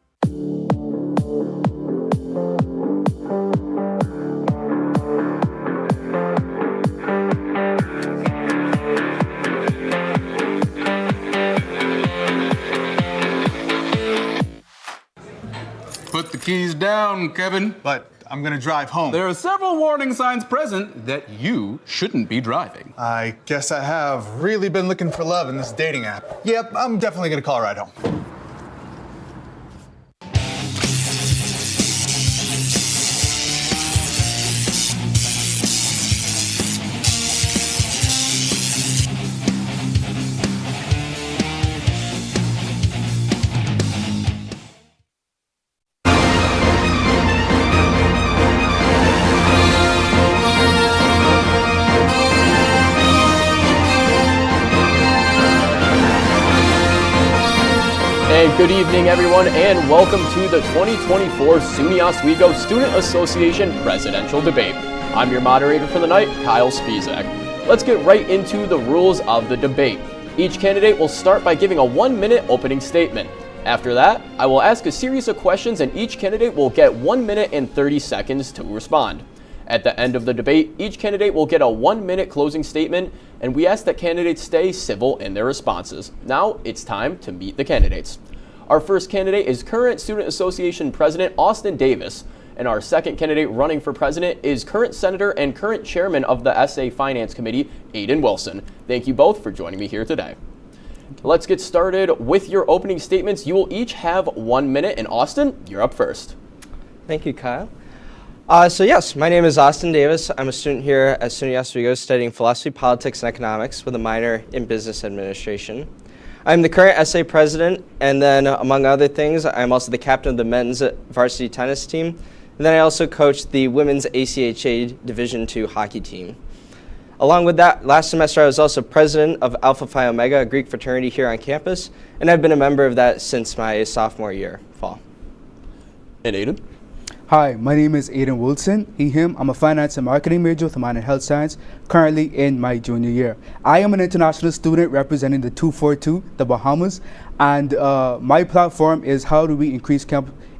Put the keys down, Kevin. But I'm gonna drive home. There are several warning signs present that you shouldn't be driving. I guess I have really been looking for love in this dating app. Yep, I'm definitely gonna call a ride home. And good evening, everyone, and welcome to the 2024 SUNY Oswego Student Association Presidential Debate. I'm your moderator for the night, Kyle Spisak. Let's get right into the rules of the debate. Each candidate will start by giving a 1-minute opening statement. After that, I will ask a series of questions and each candidate will get 1 minute and 30 seconds to respond. At the end of the debate, each candidate will get a 1-minute closing statement, and we ask that candidates stay civil in their responses. Now it's time to meet the candidates. Our first candidate is current Student Association President Austin Davis, and our second candidate running for president is current Senator and current Chairman of the SA Finance Committee, Aiden Wilson. Thank you both for joining me here today. Let's get started with your opening statements. You will each have 1 minute, and Austin, you're up first. Thank you, Kyle. Yes, my name is Austin Davis. I'm a student here at SUNY Oswego studying philosophy, politics, and economics with a minor in business administration. I'm the current SA president, and then among other things, I'm also the captain of the men's varsity tennis team. And then I also coach the women's ACHA Division II hockey team. Along with that, last semester I was also president of Alpha Phi Omega, a Greek fraternity here on campus, and I've been a member of that since my sophomore year, fall. And Aiden? Hi, my name is Aiden Wilson, he, him. I'm a finance and marketing major with a minor in health science, currently in my junior year. I am an international student representing the 242, the Bahamas, and my platform is how do we increase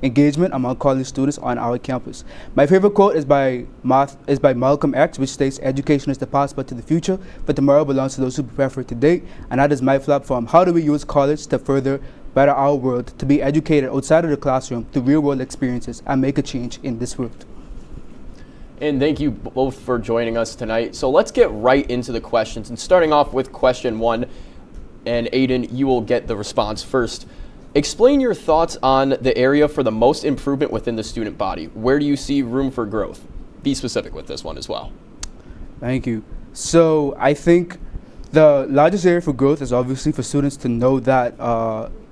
engagement among college students on our campus. My favorite quote is by Malcolm X, which states, "Education is the passport to the future, but tomorrow belongs to those who prepare for it today," and that is my platform. How do we use college to further better our world, to be educated outside of the classroom through real-world experiences and make a change in this world. And thank you both for joining us tonight. So let's get right into the questions. And starting off with question 1, and Aiden, you will get the response first. Explain your thoughts on the area for the most improvement within the student body. Where do you see room for growth? Be specific with this one as well. Thank you. So I think the largest area for growth is obviously for students to know that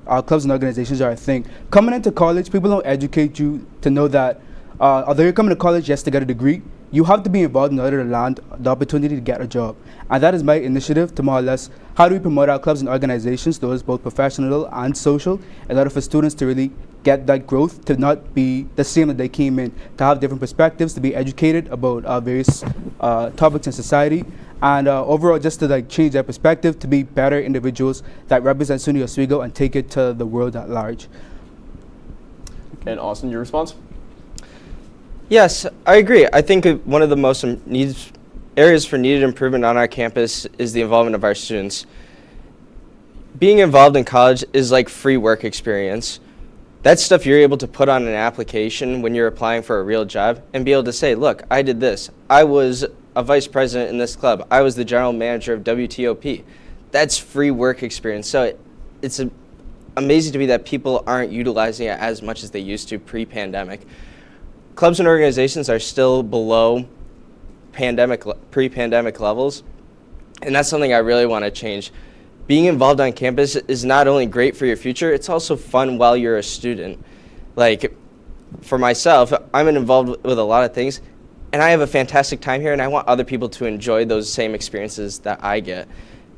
our clubs and organizations are a thing. Coming into college, people don't educate you to know that although you're coming to college just to get a degree, you have to be involved in order to land the opportunity to get a job. And that is my initiative to more or less, how do we promote our clubs and organizations, those both professional and social, in order for students to really get that growth, to not be the same that they came in, to have different perspectives, to be educated about various topics in society, and overall just to change their perspective, to be better individuals that represent SUNY Oswego and take it to the world at large. And Austin, your response? Yes, I agree. I think one of the most areas for needed improvement on our campus is the involvement of our students. Being involved in college is like free work experience. That's stuff you're able to put on an application when you're applying for a real job and be able to say, look, I did this. I was a vice president in this club. I was the general manager of WTOP. That's free work experience. So it's amazing to me that people aren't utilizing it as much as they used to pre-pandemic. Clubs and organizations are still below pre-pandemic levels, and that's something I really want to change. Being involved on campus is not only great for your future, it's also fun while you're a student. Like, for myself, I'm involved with a lot of things, and I have a fantastic time here, and I want other people to enjoy those same experiences that I get.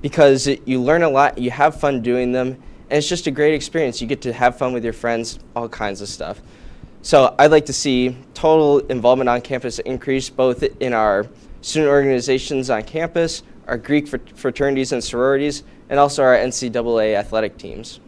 Because you learn a lot, you have fun doing them, and it's just a great experience. You get to have fun with your friends, all kinds of stuff. So I'd like to see total involvement on campus increase, both in our student organizations on campus, our Greek fraternities and sororities, and also our NCAA athletic teams.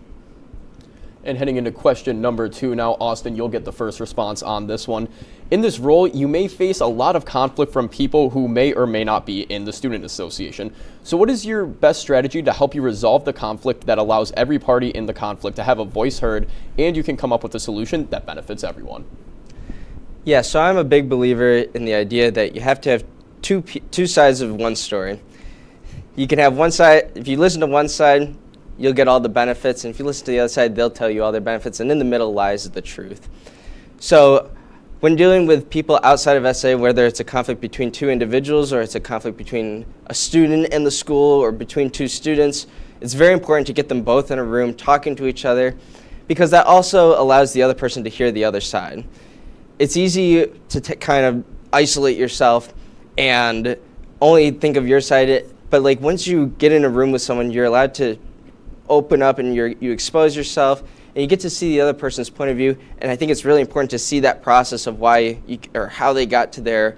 And heading into question number 2 now, Austin, you'll get the first response on this one. In this role, you may face a lot of conflict from people who may or may not be in the student association. So what is your best strategy to help you resolve the conflict that allows every party in the conflict to have a voice heard, and you can come up with a solution that benefits everyone? Yeah, so I'm a big believer in the idea that you have to have two sides of one story. You can have one side, if you listen to one side, you'll get all the benefits, and if you listen to the other side, they'll tell you all their benefits, and in the middle lies the truth. So when dealing with people outside of SA, whether it's a conflict between two individuals or it's a conflict between a student and the school or between two students, it's very important to get them both in a room talking to each other, because that also allows the other person to hear the other side. It's easy to kind of isolate yourself and only think of your side, but like once you get in a room with someone, you're allowed to open up and you expose yourself, and you get to see the other person's point of view. And I think it's really important to see that process of why or how they got to their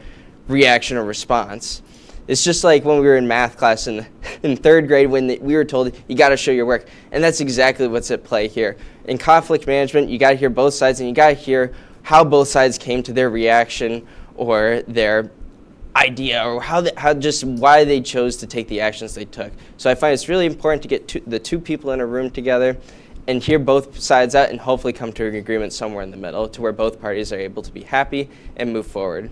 reaction or response. It's just like when we were in math class in 3rd grade when we were told you got to show your work, and that's exactly what's at play here. In conflict management, you got to hear both sides, and you got to hear how both sides came to their reaction or their idea, or how just why they chose to take the actions they took. So I find it's really important to get the two people in a room together and hear both sides out, and hopefully come to an agreement somewhere in the middle to where both parties are able to be happy and move forward.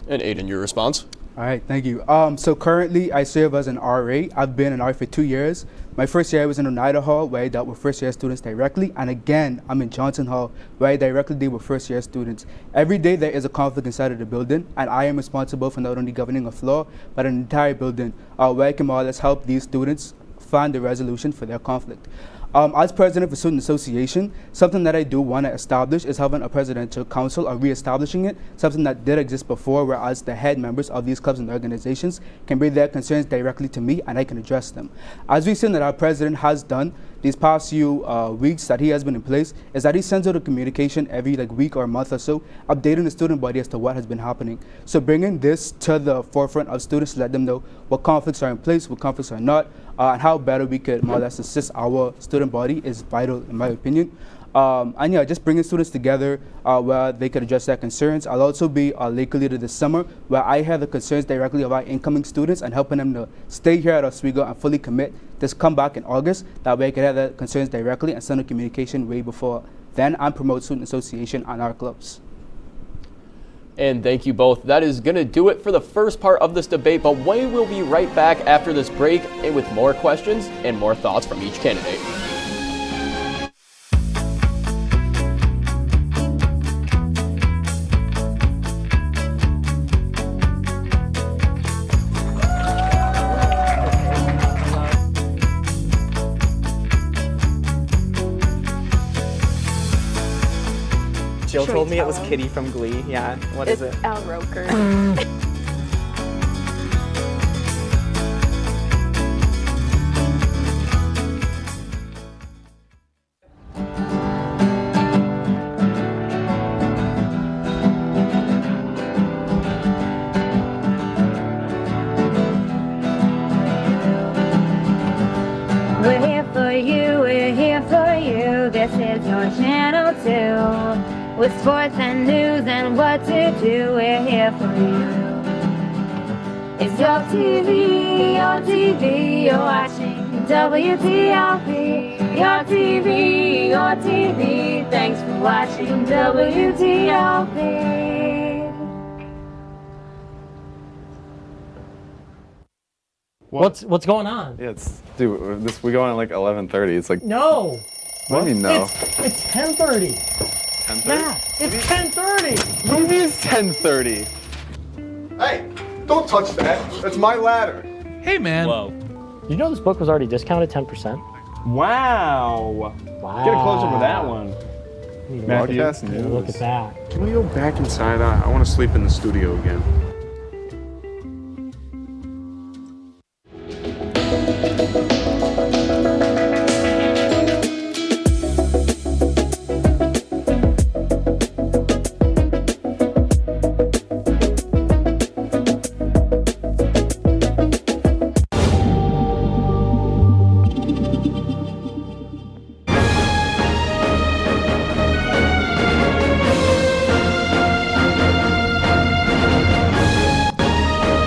And Aiden, your response? All right, thank you. So currently I serve as an RA. I've been an RA for 2 years. My first year I was in Oneida Hall, where I dealt with first year students directly. And again, I'm in Johnson Hall, where I directly deal with first year students. Every day there is a conflict inside of the building, and I am responsible for not only governing a floor, but an entire building, where I can more or less help these students find a resolution for their conflict. As president of the Student Association, something that I do want to establish is having a presidential council, or re-establishing it, something that did exist before, whereas the head members of these clubs and organizations can bring their concerns directly to me and I can address them. As we've seen that our president has done these past few weeks that he has been in place, is that he sends out a communication every week or month or so, updating the student body as to what has been happening. So bringing this to the forefront of students to let them know what conflicts are in place, what conflicts are not, and how better we could more or less assist our student body is vital in my opinion. And yeah, just bringing students together where they could address their concerns. I'll also be a Laker leader this summer, where I have the concerns directly of our incoming students and helping them to stay here at Oswego and fully commit this comeback in August. That way I could have the concerns directly and send a communication way before then and promote student association and our clubs. And thank you both. That is going to do it for the first part of this debate, but we will be right back after this break and with more questions and more thoughts from each candidate. Jill told me it was Kitty from Glee. Yeah, what is it? Al Roker. We're here for you, we're here for you. This is your channel too. With sports and news and what to do, we're here for you. It's your TV, you're watching WTOP. Your TV, thanks for watching WTOP. What's going on? Yeah, dude, we go on at like 11:30. It's like No. What do you mean no? It's 10:30. 10:30? Matt, it's 10:30. What do you mean it's 10:30? Hey, don't touch that. That's my ladder. Hey, man. Whoa. You know this book was already discounted 10%? Wow. Get a closer for that one. Broadcast news. Look at that. Can we go back inside? I want to sleep in the studio again.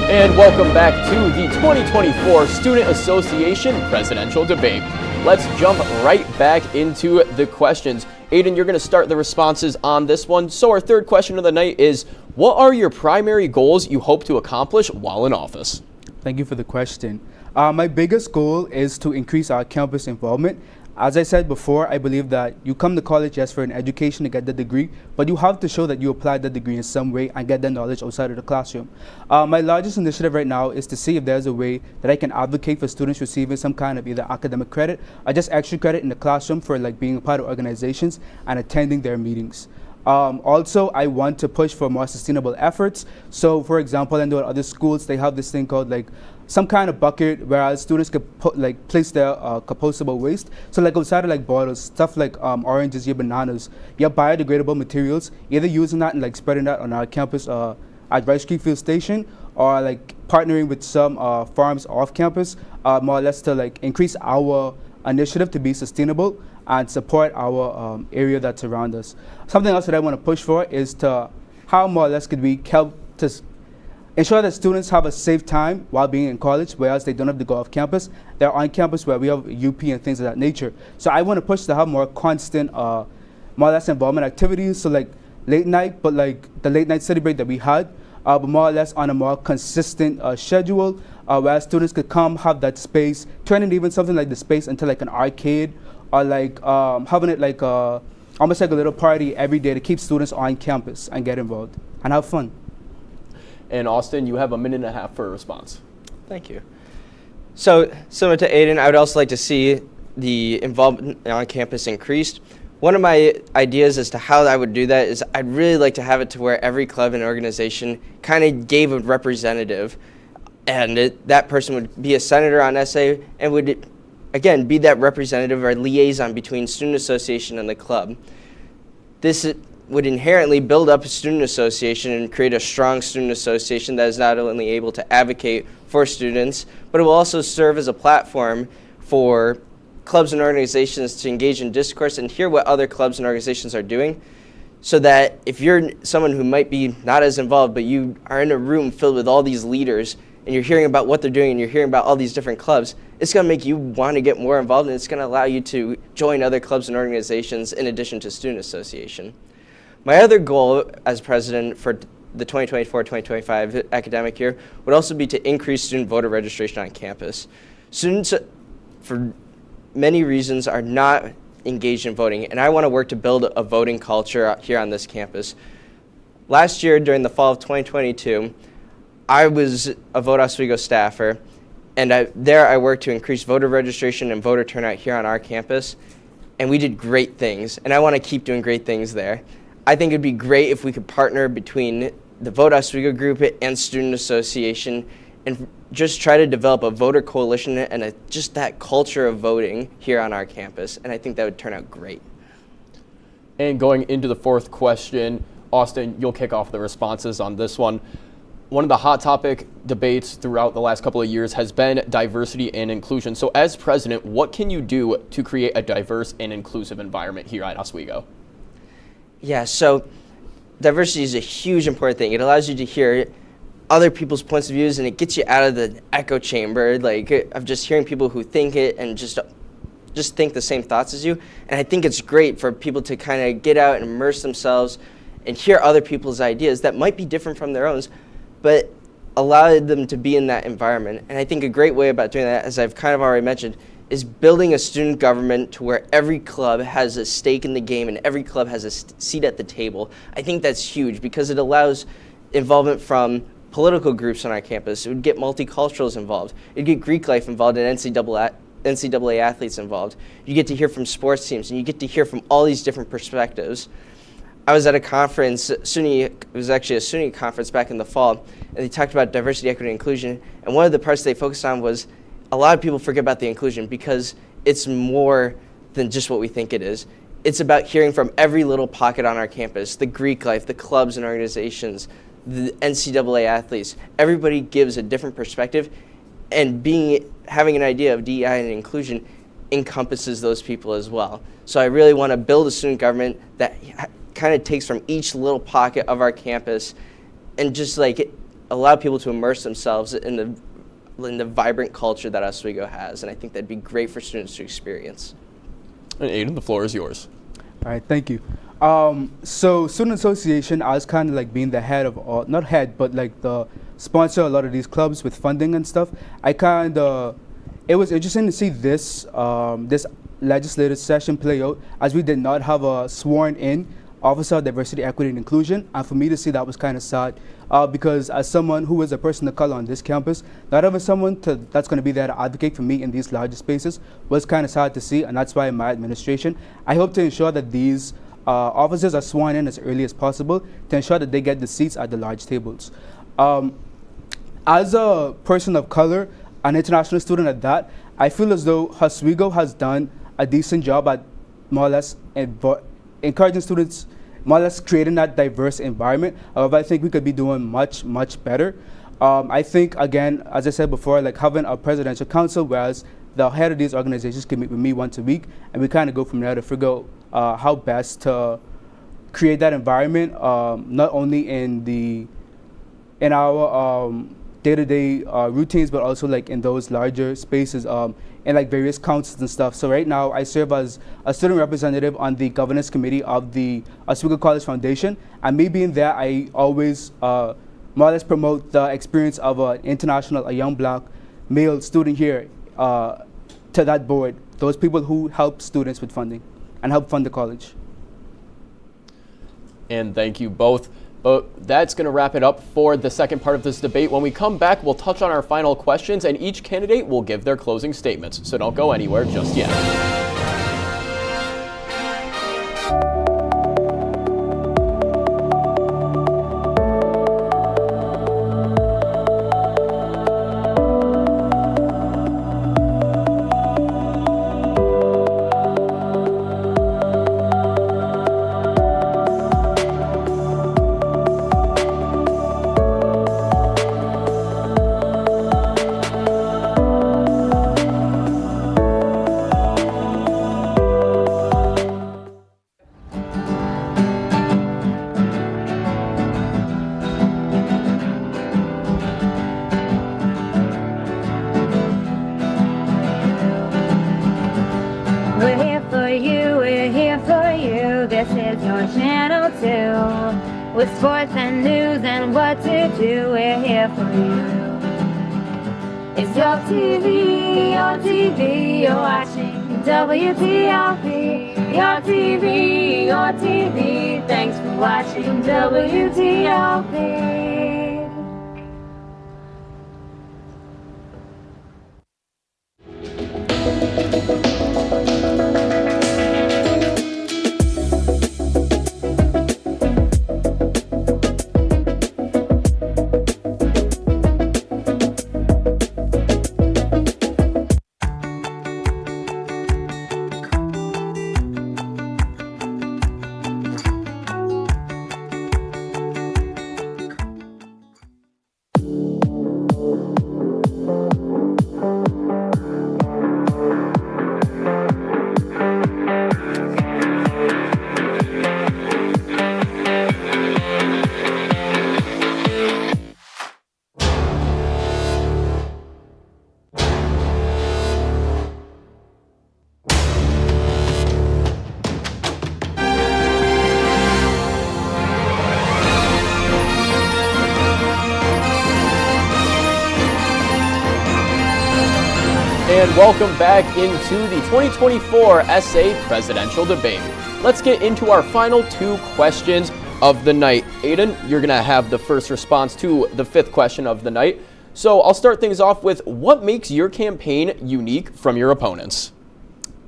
And welcome back to the 2024 Student Association Presidential Debate. Let's jump right back into the questions. Aiden, you're going to start the responses on this one. So our third question of the night is, what are your primary goals you hope to accomplish while in office? Thank you for the question. My biggest goal is to increase our campus involvement. As I said before, I believe that you come to college, yes, for an education to get the degree, but you have to show that you applied that degree in some way and get that knowledge outside of the classroom. My largest initiative right now is to see if there's a way that I can advocate for students receiving some kind of either academic credit or just extra credit in the classroom for like being a part of organizations and attending their meetings. Also, I want to push for more sustainable efforts. So, for example, I know at other schools, they have this thing called like some kind of bucket where students could place their compostable waste. So like outside of like bottles, stuff like oranges, your bananas, your biodegradable materials, either using that and like spreading that on our campus at Rice Creek Field Station, or like partnering with some farms off campus, more or less to like increase our initiative to be sustainable and support our area that's around us. Something else that I want to push for is to how more or less could we help to ensure that students have a safe time while being in college, whereas they don't have to go off campus. They're on campus where we have UP and things of that nature. So I want to push to have more constant, more or less involvement activities. So like late night, but like the late night study break that we had, but more or less on a more consistent schedule, where students could come, have that space, turning even something like the space into like an arcade, or like having it like almost like a little party every day to keep students on campus and get involved and have fun. And Austin, you have a minute and a half for a response. Thank you. So similar to Aiden, I would also like to see the involvement on campus increased. One of my ideas as to how I would do that is I'd really like to have it to where every club and organization kind of gave a representative, and that person would be a senator on SA and would, again, be that representative or liaison between student association and the club. This would inherently build up a student association and create a strong student association that is not only able to advocate for students, but it will also serve as a platform for clubs and organizations to engage in discourse and hear what other clubs and organizations are doing, so that if you're someone who might be not as involved, but you are in a room filled with all these leaders and you're hearing about what they're doing and you're hearing about all these different clubs, it's going to make you want to get more involved, and it's going to allow you to join other clubs and organizations in addition to student association. My other goal as president for the 2024-2025 academic year would also be to increase student voter registration on campus. Students, for many reasons, are not engaged in voting, and I want to work to build a voting culture here on this campus. Last year, during the fall of 2022, I was a Vote Oswego staffer, and I worked to increase voter registration and voter turnout here on our campus, and we did great things, and I want to keep doing great things there. I think it'd be great if we could partner between the Vote Oswego group and Student Association and just try to develop a voter coalition and just that culture of voting here on our campus, and I think that would turn out great. And going into the fourth question, Austin, you'll kick off the responses on this one. One of the hot topic debates throughout the last couple of years has been diversity and inclusion. So as president, what can you do to create a diverse and inclusive environment here at Oswego? Yeah, so diversity is a huge important thing. It allows you to hear other people's points of views, and it gets you out of the echo chamber, like of just hearing people who think it and just think the same thoughts as you. And I think it's great for people to kind of get out and immerse themselves and hear other people's ideas that might be different from their own, but allow them to be in that environment. And I think a great way about doing that, as I've kind of already mentioned, is building a student government to where every club has a stake in the game and every club has a seat at the table. I think that's huge because it allows involvement from political groups on our campus. It would get multiculturals involved. It would get Greek life involved and NCAA athletes involved. You get to hear from sports teams and you get to hear from all these different perspectives. I was at a conference, it was actually a SUNY conference back in the fall, and they talked about diversity, equity, and inclusion, and one of the parts they focused on was a lot of people forget about the inclusion because it's more than just what we think it is. It's about hearing from every little pocket on our campus, the Greek life, the clubs and organizations, the NCAA athletes. Everybody gives a different perspective, and having an idea of DEI and inclusion encompasses those people as well. So I really want to build a student government that kind of takes from each little pocket of our campus and just like allow people to immerse themselves in the vibrant culture that Oswego has. And I think that'd be great for students to experience. And Aiden, the floor is yours. All right, thank you. So Student Association, I was kind of like being the head of all, not head, but like the sponsor of a lot of these clubs with funding and stuff. It was interesting to see this this legislative session play out, as we did not have a sworn in Officer of Diversity, Equity, and Inclusion. And for me to see that was kind of sad because as someone who is a person of color on this campus, not having someone that's going to be there to advocate for me in these larger spaces was kind of sad to see. And that's why in my administration, I hope to ensure that these officers are sworn in as early as possible to ensure that they get the seats at the large tables. As a person of color, an international student at that, I feel as though Oswego has done a decent job at more or less encouraging students, more or less creating that diverse environment. However, I think we could be doing much, much better. I think, again, as I said before, like having a presidential council, whereas the head of these organizations can meet with me once a week, and we kind of go from there to figure out how best to create that environment, not only in our day-to-day routines, but also like in those larger spaces, in like various councils and stuff. So right now I serve as a student representative on the governance committee of the Oswego College Foundation, and me being there, I always more or less promote the experience of a young black male student here to that board, those people who help students with funding and help fund the college. And thank you both. But that's going to wrap it up for the second part of this debate. When we come back, we'll touch on our final questions, and each candidate will give their closing statements. So don't go anywhere just yet. We're here for you, we're here for you. This is your channel 2. With sports and news and what to do, we're here for you. It's your TV, you're watching WTOP. Your TV, thanks for watching WTOP. And welcome back into the 2024 SA Presidential Debate. Let's get into our final two questions of the night. Aiden, you're going to have the first response to the fifth question of the night. So I'll start things off with, what makes your campaign unique from your opponents?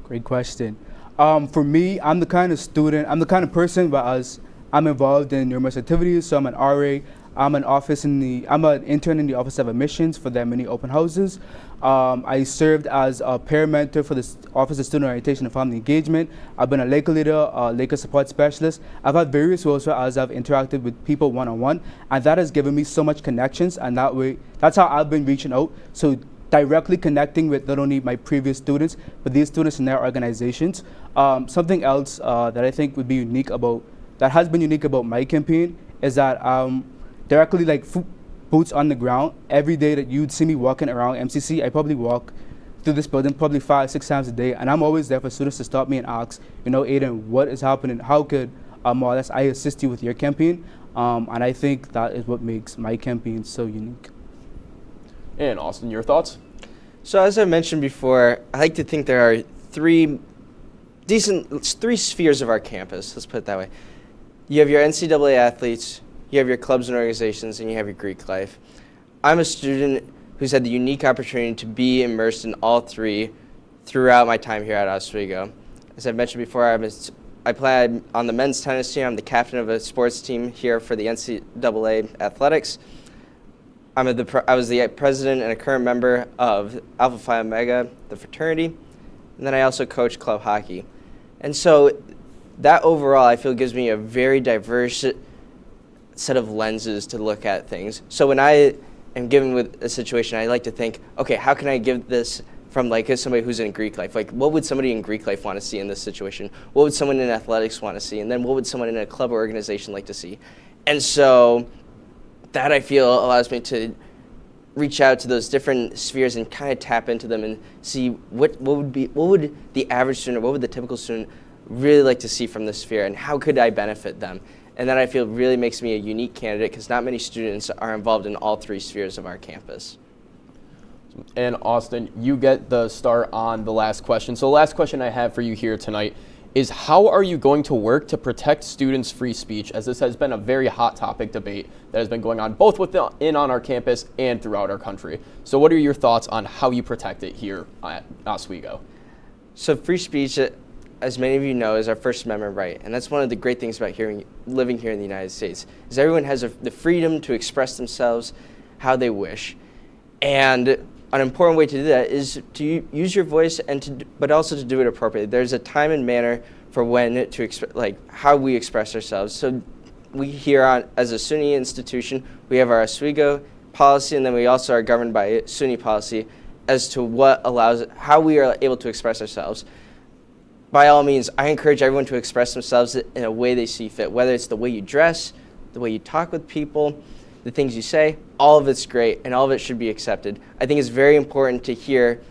Great question. For me, I'm the kind of person, but I'm involved in numerous activities. So I'm an RA. I'm an intern in the Office of Admissions for their many open houses. I served as a peer mentor for the Office of Student Orientation and Family Engagement. I've been a Laker leader, a Laker support specialist. I've had various roles as I've interacted with people one-on-one, and that has given me so much connections, and that's how I've been reaching out. So directly connecting with not only my previous students, but these students in their organizations. Something else that I think would be that has been unique about my campaign is that directly boots on the ground. Every day that you'd see me walking around MCC, I probably walk through this building probably 5-6 times a day, and I'm always there for students to stop me and ask, Aiden, what is happening? How could more or less I assist you with your campaign? And I think that is what makes my campaign so unique. And Austin, your thoughts? So as I mentioned before, I like to think there are three spheres of our campus, let's put it that way. You have your NCAA athletes, you have your clubs and organizations, and you have your Greek life. I'm a student who's had the unique opportunity to be immersed in all three throughout my time here at Oswego. As I've mentioned before, I play on the men's tennis team. I'm the captain of a sports team here for the NCAA athletics. I was the president and a current member of Alpha Phi Omega, the fraternity, and then I also coach club hockey. And so that overall, I feel, gives me a very diverse set of lenses to look at things. So when I am given with a situation, I like to think, okay, how can I give this from somebody who's in Greek life? What would somebody in Greek life want to see in this situation? What would someone in athletics want to see? And then what would someone in a club or organization like to see? And so that, I feel, allows me to reach out to those different spheres and kind of tap into them and see what would the average student, or what would the typical student really like to see from this sphere, and how could I benefit them? And that, I feel, really makes me a unique candidate, because not many students are involved in all three spheres of our campus. And Austin, you get the start on the last question. So the last question I have for you here tonight is, how are you going to work to protect students' free speech, as this has been a very hot topic debate that has been going on both on our campus and throughout our country. So what are your thoughts on how you protect it here at Oswego? So free speech, as many of you know, is our First Amendment right. And that's one of the great things about living here in the United States, is everyone has the freedom to express themselves how they wish. And an important way to do that is to use your voice, but also to do it appropriately. There's a time and manner for when to how we express ourselves. So we here as a SUNY institution, we have our Oswego policy, and then we also are governed by SUNY policy as to how we are able to express ourselves. By all means, I encourage everyone to express themselves in a way they see fit, whether it's the way you dress, the way you talk with people, the things you say. All of it's great, and all of it should be accepted. I think it's very important to hear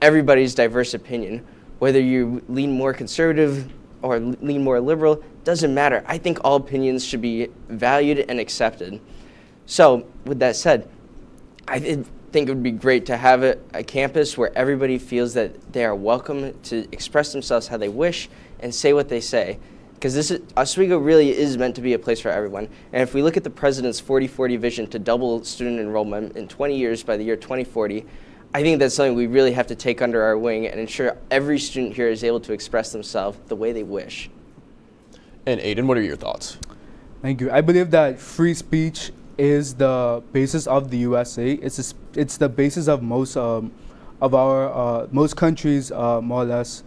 everybody's diverse opinion. Whether you lean more conservative or lean more liberal, doesn't matter. I think all opinions should be valued and accepted. So, with that said, I think it would be great to have a campus where everybody feels that they are welcome to express themselves how they wish and say what they say. Because Oswego really is meant to be a place for everyone. And if we look at the president's 40-40 vision to double student enrollment in 20 years by the year 2040, I think that's something we really have to take under our wing and ensure every student here is able to express themselves the way they wish. And Aiden, what are your thoughts? Thank you. I believe that free speech is the basis of the USA. It's the basis of most countries, more or less.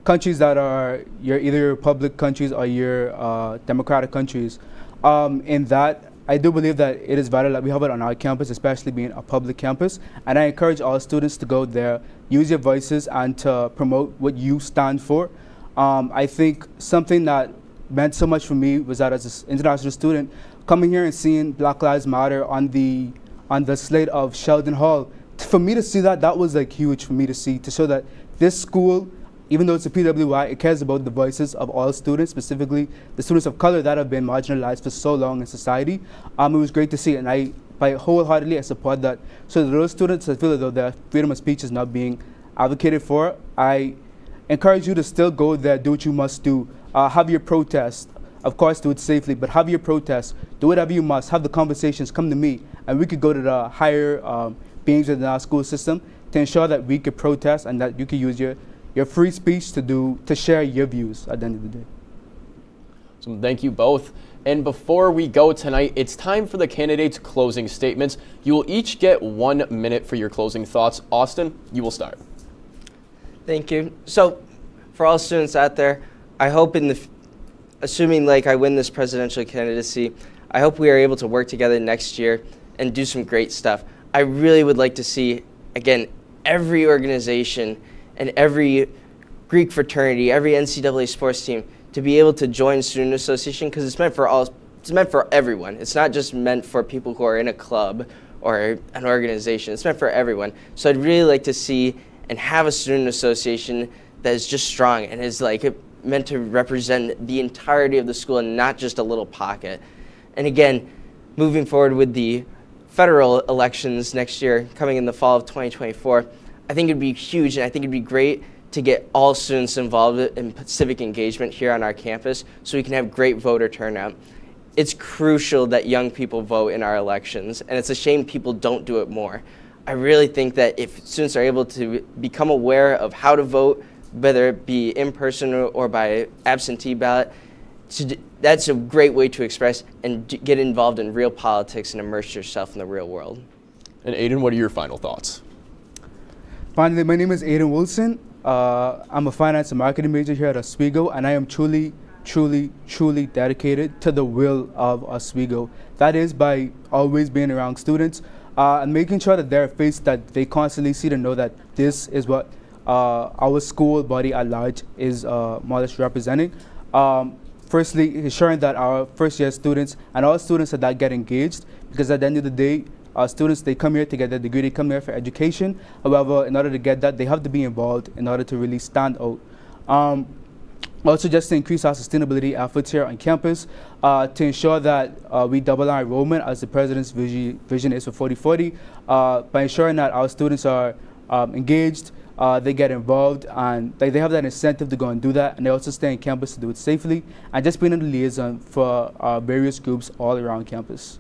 Countries that are either republic countries or your democratic countries. In that, I do believe that it is vital that we have it on our campus, especially being a public campus. And I encourage all students to go there, use your voices, and to promote what you stand for. I think something that meant so much for me was that as an international student, coming here and seeing Black Lives Matter on the slate of Sheldon Hall, for me to see that was huge for me to see, to show that this school, even though it's a PWI, it cares about the voices of all students, specifically the students of color that have been marginalized for so long in society. It was great to see, and I wholeheartedly support that. So those students that feel as though their freedom of speech is not being advocated for. I encourage you to still go there, do what you must do, have your protest. Of course, do it safely, but have your protest. Do whatever you must. Have the conversations. Come to me, and we could go to the higher beings within our school system to ensure that we could protest and that you could use your free speech to share your views at the end of the day. So thank you both. And before we go tonight, it's time for the candidates' closing statements. You will each get 1 minute for your closing thoughts. Austin, you will start. Thank you. So, for all students out there, I hope assuming like I win this presidential candidacy, I hope we are able to work together next year and do some great stuff. I really would like to see, again, every organization and every Greek fraternity, every NCAA sports team to be able to join student association, because it's meant for everyone. It's not just meant for people who are in a club or an organization. It's meant for everyone. So I'd really like to see and have a student association that is just strong and is like meant to represent the entirety of the school and not just a little pocket. And again, moving forward with the federal elections next year, coming in the fall of 2024, I think it'd be huge, and I think it'd be great to get all students involved in civic engagement here on our campus so we can have great voter turnout. It's crucial that young people vote in our elections, and it's a shame people don't do it more. I really think that if students are able to become aware of how to vote, whether it be in person or by absentee ballot, that's a great way to express and get involved in real politics and immerse yourself in the real world. And Aiden, what are your final thoughts? Finally, my name is Aiden Wilson. I'm a finance and marketing major here at Oswego, and I am truly dedicated to the will of Oswego. That is by always being around students and making sure that they're a face that they constantly see to know that this is what our school body at large is more or less representing. Firstly, ensuring that our first-year students and all students that get engaged, because at the end of the day, students, they come here to get their degree, they come here for education. However, in order to get that, they have to be involved in order to really stand out. Also, just to increase our sustainability efforts here on campus, to ensure that we double our enrollment as the President's vision is for 4040, by ensuring that our students are engaged, they get involved, and they have that incentive to go and do that, and they also stay on campus to do it safely, and just being a liaison for various groups all around campus.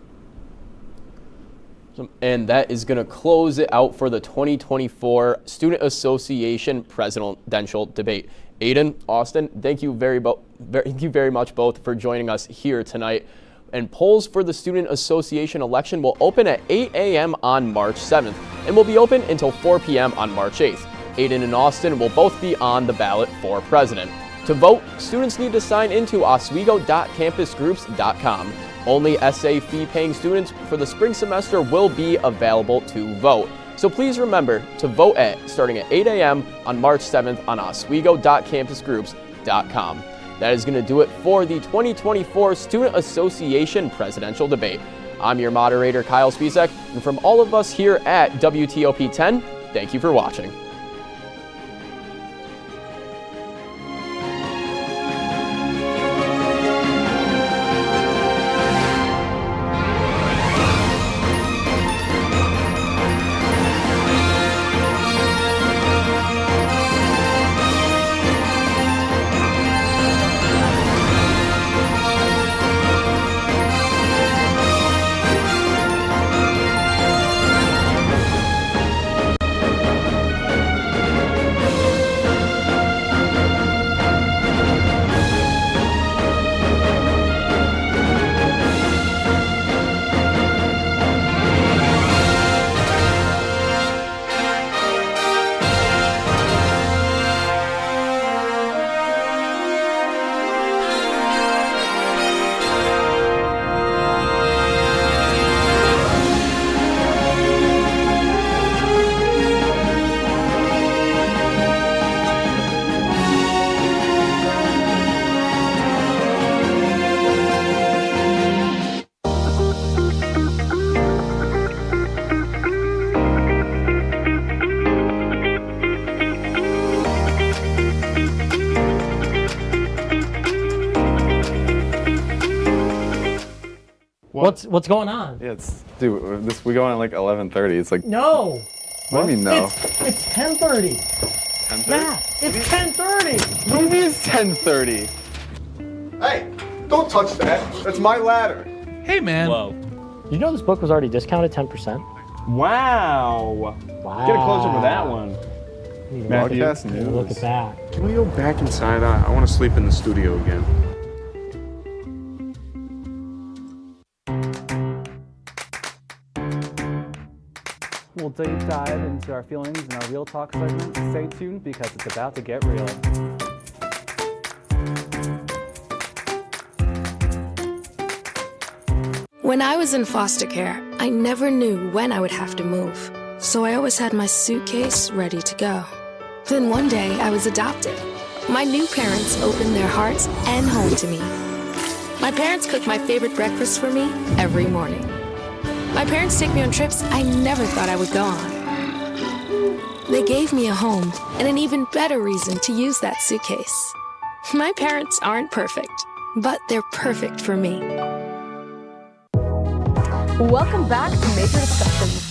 And that is going to close it out for the 2024 Student Association Presidential Debate. Aiden, Austin, thank you very much both for joining us here tonight. And polls for the Student Association election will open at 8 a.m. on March 7th and will be open until 4 p.m. on March 8th. Aiden and Austin will both be on the ballot for president. To vote, students need to sign into oswego.campusgroups.com. Only SA fee-paying students for the spring semester will be available to vote. So please remember to vote starting at 8 a.m. on March 7th on oswego.campusgroups.com. That is going to do it for the 2024 Student Association Presidential Debate. I'm your moderator, Kyle Spisak, and from all of us here at WTOP 10, thank you for watching. What's going on? Yeah, dude, we go on at like 11:30. It's like No. What do you mean no? It's 10:30. 10:30? It's 10:30. Movie is 10:30. Hey, don't touch that. That's my ladder. Hey, man. Whoa. You know this book was already discounted 10%? Wow. Get a close up of that one. Matthew, Broadcast news. Look at that. can we go back inside? I want to sleep in the studio again. We'll deep dive into our feelings in our Real Talk segment. Stay tuned because it's about to get real. When I was in foster care, I never knew when I would have to move. So I always had my suitcase ready to go. Then one day I was adopted. My new parents opened their hearts and home to me. My parents cook my favorite breakfast for me every morning. My parents take me on trips I never thought I would go on. They gave me a home and an even better reason to use that suitcase. My parents aren't perfect, but they're perfect for me. Welcome back to Major Discussions.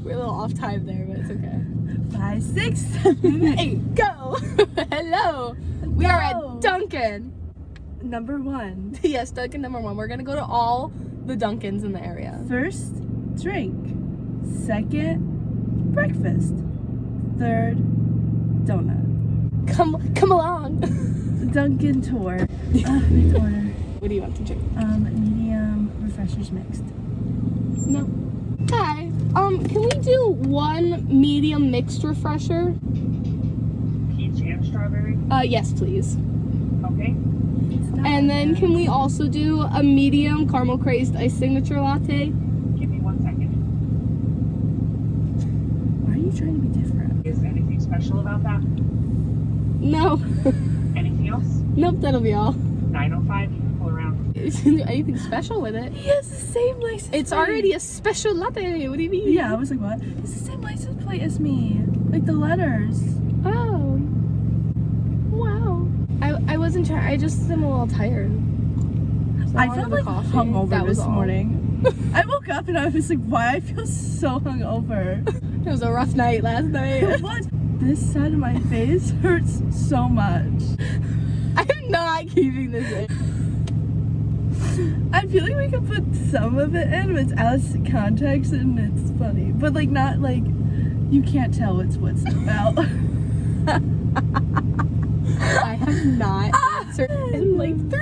We're a little off time there, but it's okay. 5, 6, 7, 8, go! Hello! We are at Dunkin'. Number 1. Yes, Dunkin' number 1. We're gonna go to all the Dunkins in the area. First, drink. Second, breakfast. Third, donut. Come along. Dunkin' tour. Next order. What do you want to drink? Medium refreshers mixed. No. Hi. Can we do one medium mixed refresher? Peach and strawberry? Yes, please. Okay. And then can we also do a medium caramel crazed iced signature latte? Give me 1 second. Why are you trying to be different? Is anything special about that? No. Anything else? Nope, that'll be all. 905, you can pull around. Is there anything special with it? He has the same license It's plate. already a special latte. What do you mean? Yeah, I was like, what? It's the same license plate as me. Like the letters. Oh. Wow. I wasn't trying. I just am a little tired. So I felt like hungover this all. morning. I woke up and I was like, why I feel so hungover. It was a rough night last night. What? This side of my face hurts so much. I'm not keeping this in. I feel like we could put some of it in, but it's out of context and it's funny. But like not like you can't tell what's about. I have not answered in like 3